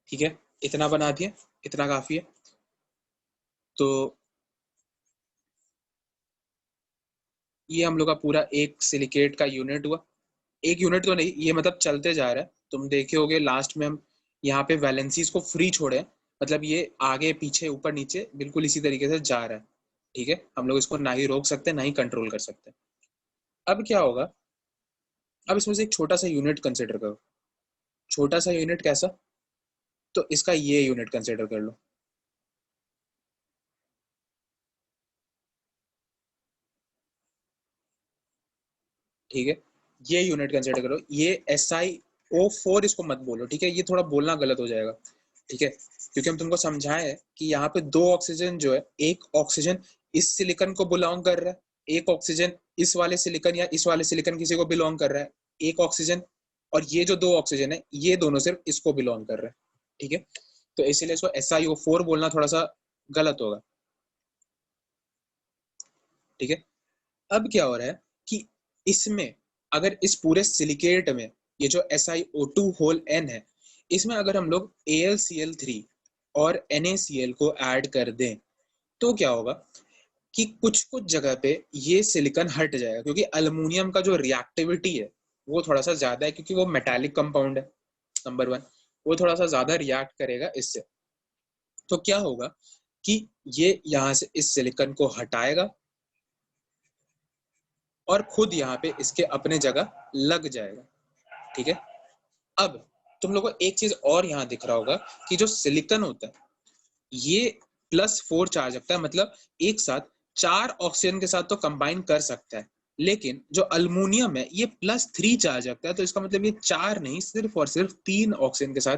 ठीक है, इतना बना दिया, इतना काफी है। तो ये हम लोग का पूरा एक सिलिकेट का यूनिट हुआ। एक यूनिट तो नहीं, ये मतलब चलते जा रहा है। तुम देखे होगे लास्ट में हम यहाँ पे वैलेंसीज को फ्री छोड़े, मतलब ये आगे पीछे ऊपर नीचे बिल्कुल इसी तरीके से जा रहा है। ठीक है, हम लोग इसको ना ही रोक सकते ना ही कंट्रोल कर सकते। अब क्या होगा, अब इसमें से एक छोटा सा यूनिट कंसिडर करो। छोटा सा यूनिट कैसा, तो इसका ये यूनिट कंसिडर कर लो। ठीक है, ये यूनिट कंसिडर करो, ये SiO4 इसको मत बोलो। ठीक है, ये थोड़ा बोलना गलत हो जाएगा। ठीक है, क्योंकि हम तुमको समझाए हैं कि यहाँ पे 2 ऑक्सीजन जो है, एक ऑक्सीजन इस सिलिकॉन को बिलोंग कर रहा है, एक ऑक्सीजन इस वाले सिलिकॉन या इस वाले सिलिकॉन किसी को बिलोंग कर रहा है, एक ऑक्सीजन, और ये जो 2 ऑक्सीजन है ये दोनों सिर्फ इसको बिलोंग कर रहे हैं। ठीक है, तो इसीलिए इसको SiO4 बोलना थोड़ा सा गलत होगा। ठीक है, अब क्या हो रहा है कि इसमें अगर इस पूरे सिलिकेट में ये जो SiO2 होल N है, इसमें अगर हम लोग AlCl3 और NaCl को ऐड कर दें तो क्या होगा कि कुछ कुछ जगह पे ये सिलिकॉन हट जाएगा, क्योंकि अल्युमिनियम का जो रिएक्टिविटी है वो थोड़ा सा ज्यादा है, क्योंकि वो मेटालिक कंपाउंड है नंबर 1, वो थोड़ा सा ज्यादा रिएक्ट करेगा इससे। तो क्या होगा कि ये यहाँ से इस सिलिकॉन को हटाएगा और खुद यहाँ पे इसके अपने जगह लग जाएगा। ठीक है, अब तुम लोगों को एक चीज और यहाँ दिख रहा होगा कि जो सिलिकॉन होता है ये +4 चार्ज रखता है, मतलब एक साथ 4 ऑक्सीजन के साथ तो कंबाइन कर सकता है, लेकिन जो अल्युमिनियम है ये +3 चार्ज रखता है। तो इसका मतलब ये 4 नहीं, सिर्फ और सिर्फ 3 ऑक्सीजन के साथ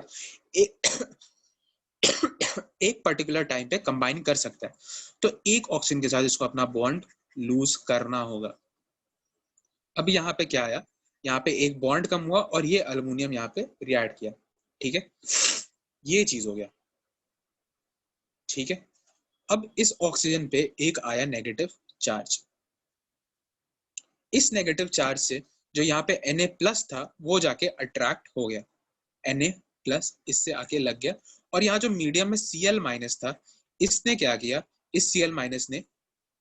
एक पर्टिकुलर टाइम पे कंबाइन कर सकता है। तो एक ऑक्सीजन के साथ इसको अपना बॉन्ड लूज करना होगा। अब यहाँ पे क्या आया, यहाँ पे एक बॉन्ड कम हुआ और ये अल्युमिनियम यहाँ पे रिएक्ट किया। ठीक है, ये चीज हो गया। ठीक है, अब इस ऑक्सीजन पे एक आया नेगेटिव चार्ज। इस नेगेटिव चार्ज से जो यहाँ पे Na+ था वो जाके अट्रैक्ट हो गया, Na+ इससे आके लग गया, और यहाँ जो मीडियम में Cl- था इसने क्या किया, इस Cl- ने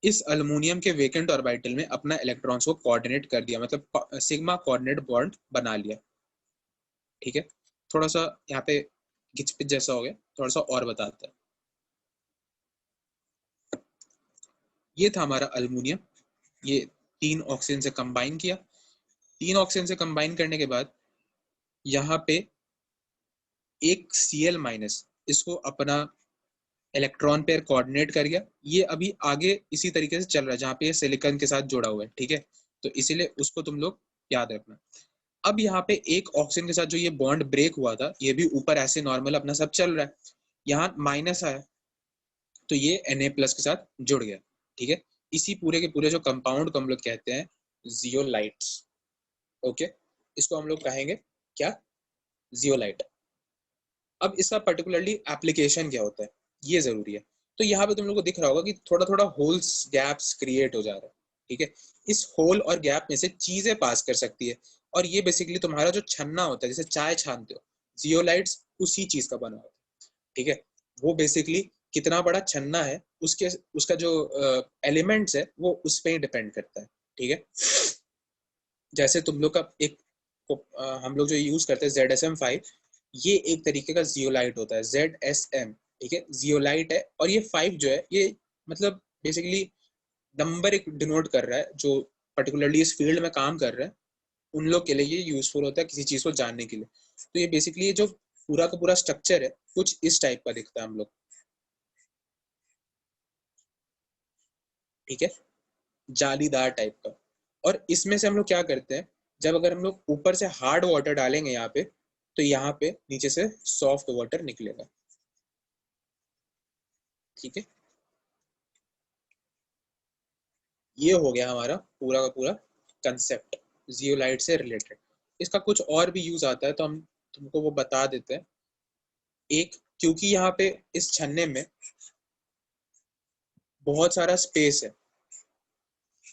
इस अल्युमिनियम के वेकेंट ऑर्बिटल में अपना इलेक्ट्रॉन्स को कोऑर्डिनेट कर दिया, मतलब सिग्मा कोऑर्डिनेट बॉन्ड बना लिया। ठीक है, थोड़ा सा यहाँ पे घिचपिच जैसा हो गया, थोड़ा सा और बताता है। ये था हमारा अल्युमिनियम, ये 3 ऑक्सीजन से कंबाइन किया। 3 ऑक्सीजन से कंबाइन करने के बाद यहाँ पे एक Cl- इसको अपना इलेक्ट्रॉन पेयर कोऑर्डिनेट कर गया। ये अभी आगे इसी तरीके से चल रहा है जहाँ पे ये सिलिकॉन के साथ जुड़ा हुआ है। ठीक है, तो इसीलिए उसको तुम लोग याद रखना। अब यहाँ पे एक ऑक्सीजन के साथ जो ये बॉन्ड ब्रेक हुआ था, ये भी ऊपर ऐसे नॉर्मल अपना सब चल रहा है, यहाँ माइनस आया तो ये Na+ के साथ जुड़ गया। ठीक है, इसी पूरे के पूरे जो कंपाउंड को हम लोग कहते हैं जियोलाइट्स। ओके, इसको हम लोग कहेंगे क्या, जियोलाइट। अब इसका पर्टिकुलरली एप्लीकेशन क्या होता है ये जरूरी है। तो यहाँ पे तुम लोग को दिख रहा होगा कि थोड़ा थोड़ा होल्स, गैप्स क्रिएट हो जा रहा है। ठीक है, इस होल और गैप में से चीजें पास कर सकती है, और ये बेसिकली तुम्हारा जो छन्ना होता है, जैसे चाय छानते हो, जियोलाइट्स उसी चीज का बना होता है। ठीक है, वो बेसिकली कितना बड़ा छन्ना है उसके उसका जो एलिमेंट्स है वो उस पर ही डिपेंड करता है। ठीक है, जैसे तुम लोग का एक हम लोग जो यूज करते हैं ZSM5, ये एक तरीके का जियोलाइट होता है, ZSM। ठीक है, जियोलाइट है, और ये 5 जो है ये मतलब बेसिकली नंबर एक डिनोट कर रहा है, जो पर्टिकुलरली इस फील्ड में काम कर रहे हैं उन लोग के लिए ये यूजफुल होता है किसी चीज को जानने के लिए। तो ये बेसिकली ये जो पूरा का पूरा स्ट्रक्चर है कुछ इस टाइप का दिखता है हम लोग। ठीक है, जालीदार टाइप का। और इसमें से हम लोग क्या करते हैं, जब अगर हम लोग ऊपर से हार्ड वाटर डालेंगे यहाँ पे, तो यहाँ पे नीचे से सॉफ्ट वाटर निकलेगा। ठीक है, ये हो गया हमारा पूरा का पूरा कंसेप्ट जियोलाइट से रिलेटेड। इसका कुछ और भी यूज आता है तो हम तुमको वो बता देते हैं। एक, क्योंकि यहाँ पे इस छन्ने में बहुत सारा स्पेस है,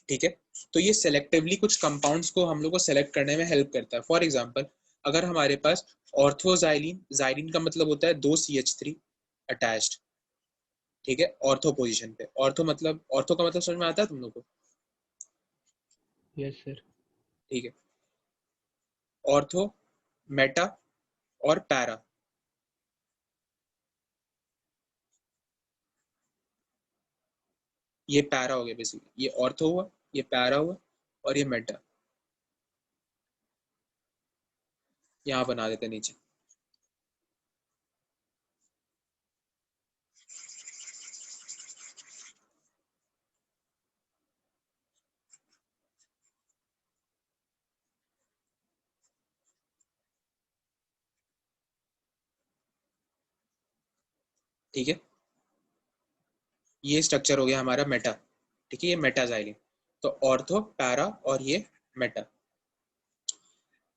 ठीक है, तो ये सेलेक्टिवली कुछ कंपाउंड्स को हम लोग को सेलेक्ट करने में हेल्प करता है। फॉर एग्जांपल, अगर हमारे पास ऑर्थोजाइलिन, जाइलिन का मतलब होता है 2 CH3 अटैच्ड, ठीक है, ऑर्थो पोजीशन पे। ऑर्थो मतलब, ऑर्थो का मतलब समझ में आता है तुम लोग को? Yes sir. ठीक है, ऑर्थो, मेटा और पैरा। ये पैरा हो गया बेसिकली, ये ऑर्थो हुआ, ये पैरा हुआ, और ये मेटा। यहाँ बना देते नीचे। ठीक है, ये स्ट्रक्चर हो गया हमारा मेटा। ठीक है, ये मेटाजाइलिन। तो ऑर्थो, पैरा और ये मेटा।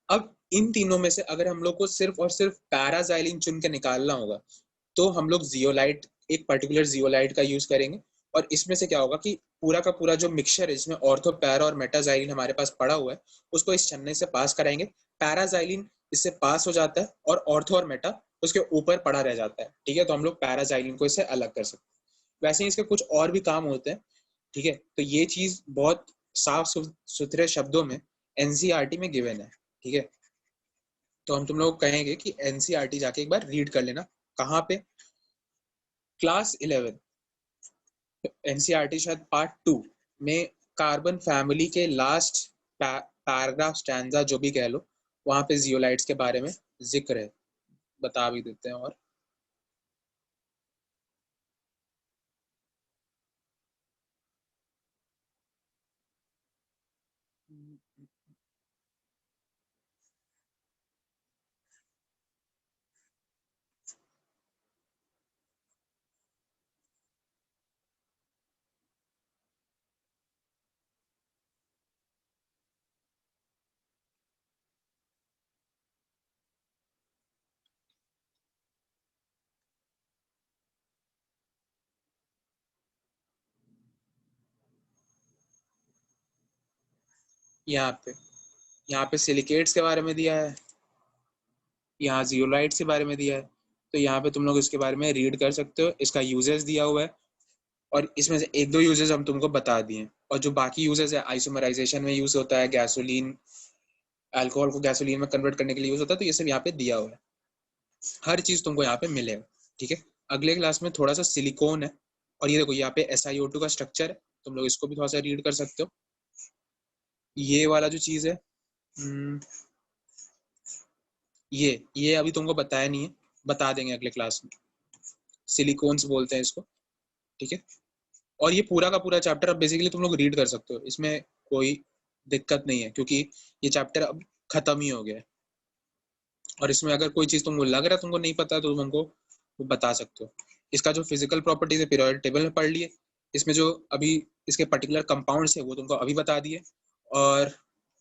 अब इन तीनों में से अगर हम लोग को सिर्फ और सिर्फ पैराजाइलिन चुन के निकालना होगा तो हम लोग जियोलाइट, एक पर्टिकुलर जियोलाइट का यूज करेंगे, और इसमें से क्या होगा कि पूरा का पूरा जो मिक्सचर है जिसमें ऑर्थो, पैरा और मेटाजाइलिन हमारे पास पड़ा हुआ है उसको इस छन्ने से पास कराएंगे। पैराजाइलिन इससे पास हो जाता है और ऑर्थो और मेटा उसके ऊपर पड़ा रह जाता है, ठीक है। तो हम लोग पैराजाइलिन को इससे अलग कर सकते हैं। वैसे ही इसके कुछ और भी काम होते हैं, ठीक है। तो ये चीज बहुत साफ सुथरे शब्दों में एनसीईआरटी में गिवन है, ठीक है। तो हम तुम लोग को कहेंगे कि एनसीईआरटी जाके एक बार रीड कर लेना। कहाँ पे? क्लास 11 एनसीईआरटी शायद पार्ट 2 में कार्बन फैमिली के लास्ट पैराग्राफ स्टैंजा जो भी कह लो, वहां पे जियोलाइट्स के बारे में जिक्र है, बता भी देते हैं। और यहाँ पे सिलिकेट्स के बारे में दिया है, यहाँ जियोलाइट्स के बारे में दिया है। तो यहाँ पे तुम लोग इसके बारे में रीड कर सकते हो। इसका यूजेस दिया हुआ है और इसमें से एक दो यूजेस हम तुमको बता दिए, और जो बाकी यूजेस है आइसोमराइजेशन में यूज होता है, गैसोलीन अल्कोहल को गैसोलीन में कन्वर्ट करने के लिए यूज होता है। तो ये सब यहाँ पे दिया हुआ है, हर चीज तुमको यहाँ पे मिलेगा, ठीक है। अगले क्लास में थोड़ा सा सिलिकॉन है, और ये देखो यहाँ पे SiO2 का स्ट्रक्चर है, तुम लोग इसको भी थोड़ा सा रीड कर सकते हो। ये वाला जो चीज है ये अभी तुमको बताया नहीं है, बता देंगे अगले क्लास में। सिलिकॉन्स बोलते हैं इसको, ठीक है। और ये पूरा का पूरा चैप्टर अब बेसिकली तुम लोग रीड कर सकते हो, इसमें कोई दिक्कत नहीं है, क्योंकि ये चैप्टर अब खत्म ही हो गया है। और इसमें अगर कोई चीज तुमको लग रहा है तुमको नहीं पता तो तुम हमको बता सकते हो। इसका जो फिजिकल प्रॉपर्टीज है पीरियोडिक टेबल में पढ़ लिए, इसमें जो अभी इसके पर्टिकुलर कंपाउंड्स है वो तुमको अभी बता दिए, और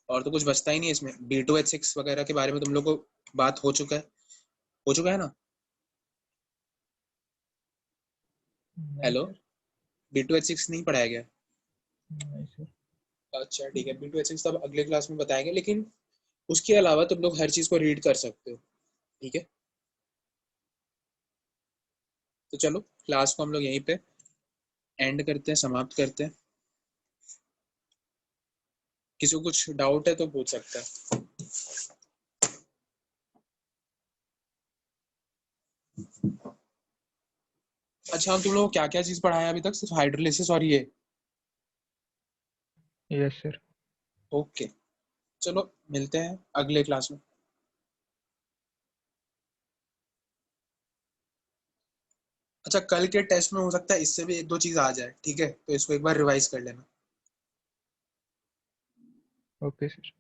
तो कुछ बचता ही नहीं है इसमें। B2H6 वगैरह के बारे में तुम लोग को बात हो चुका है ना? हेलो, B2H6 नहीं पढ़ाया गया? नहीं सर। अच्छा ठीक है, B2H6 तब अगले क्लास में बताएंगे, लेकिन उसके अलावा तुम लोग हर चीज को रीड कर सकते हो, ठीक है। तो चलो क्लास को हम लोग यहीं पे एंड करते हैं, समाप्त करते हैं। किसी को कुछ डाउट है तो पूछ सकता है। अच्छा, हम तुम लोग को क्या क्या चीज पढ़ाया अभी तक? सिर्फ हाइड्रोलिसिस और ये? Yes sir. ओके, चलो मिलते हैं अगले क्लास में। अच्छा, कल के टेस्ट में हो सकता है इससे भी एक दो चीज आ जाए, ठीक है, तो इसको एक बार रिवाइज कर लेना। Okay sir.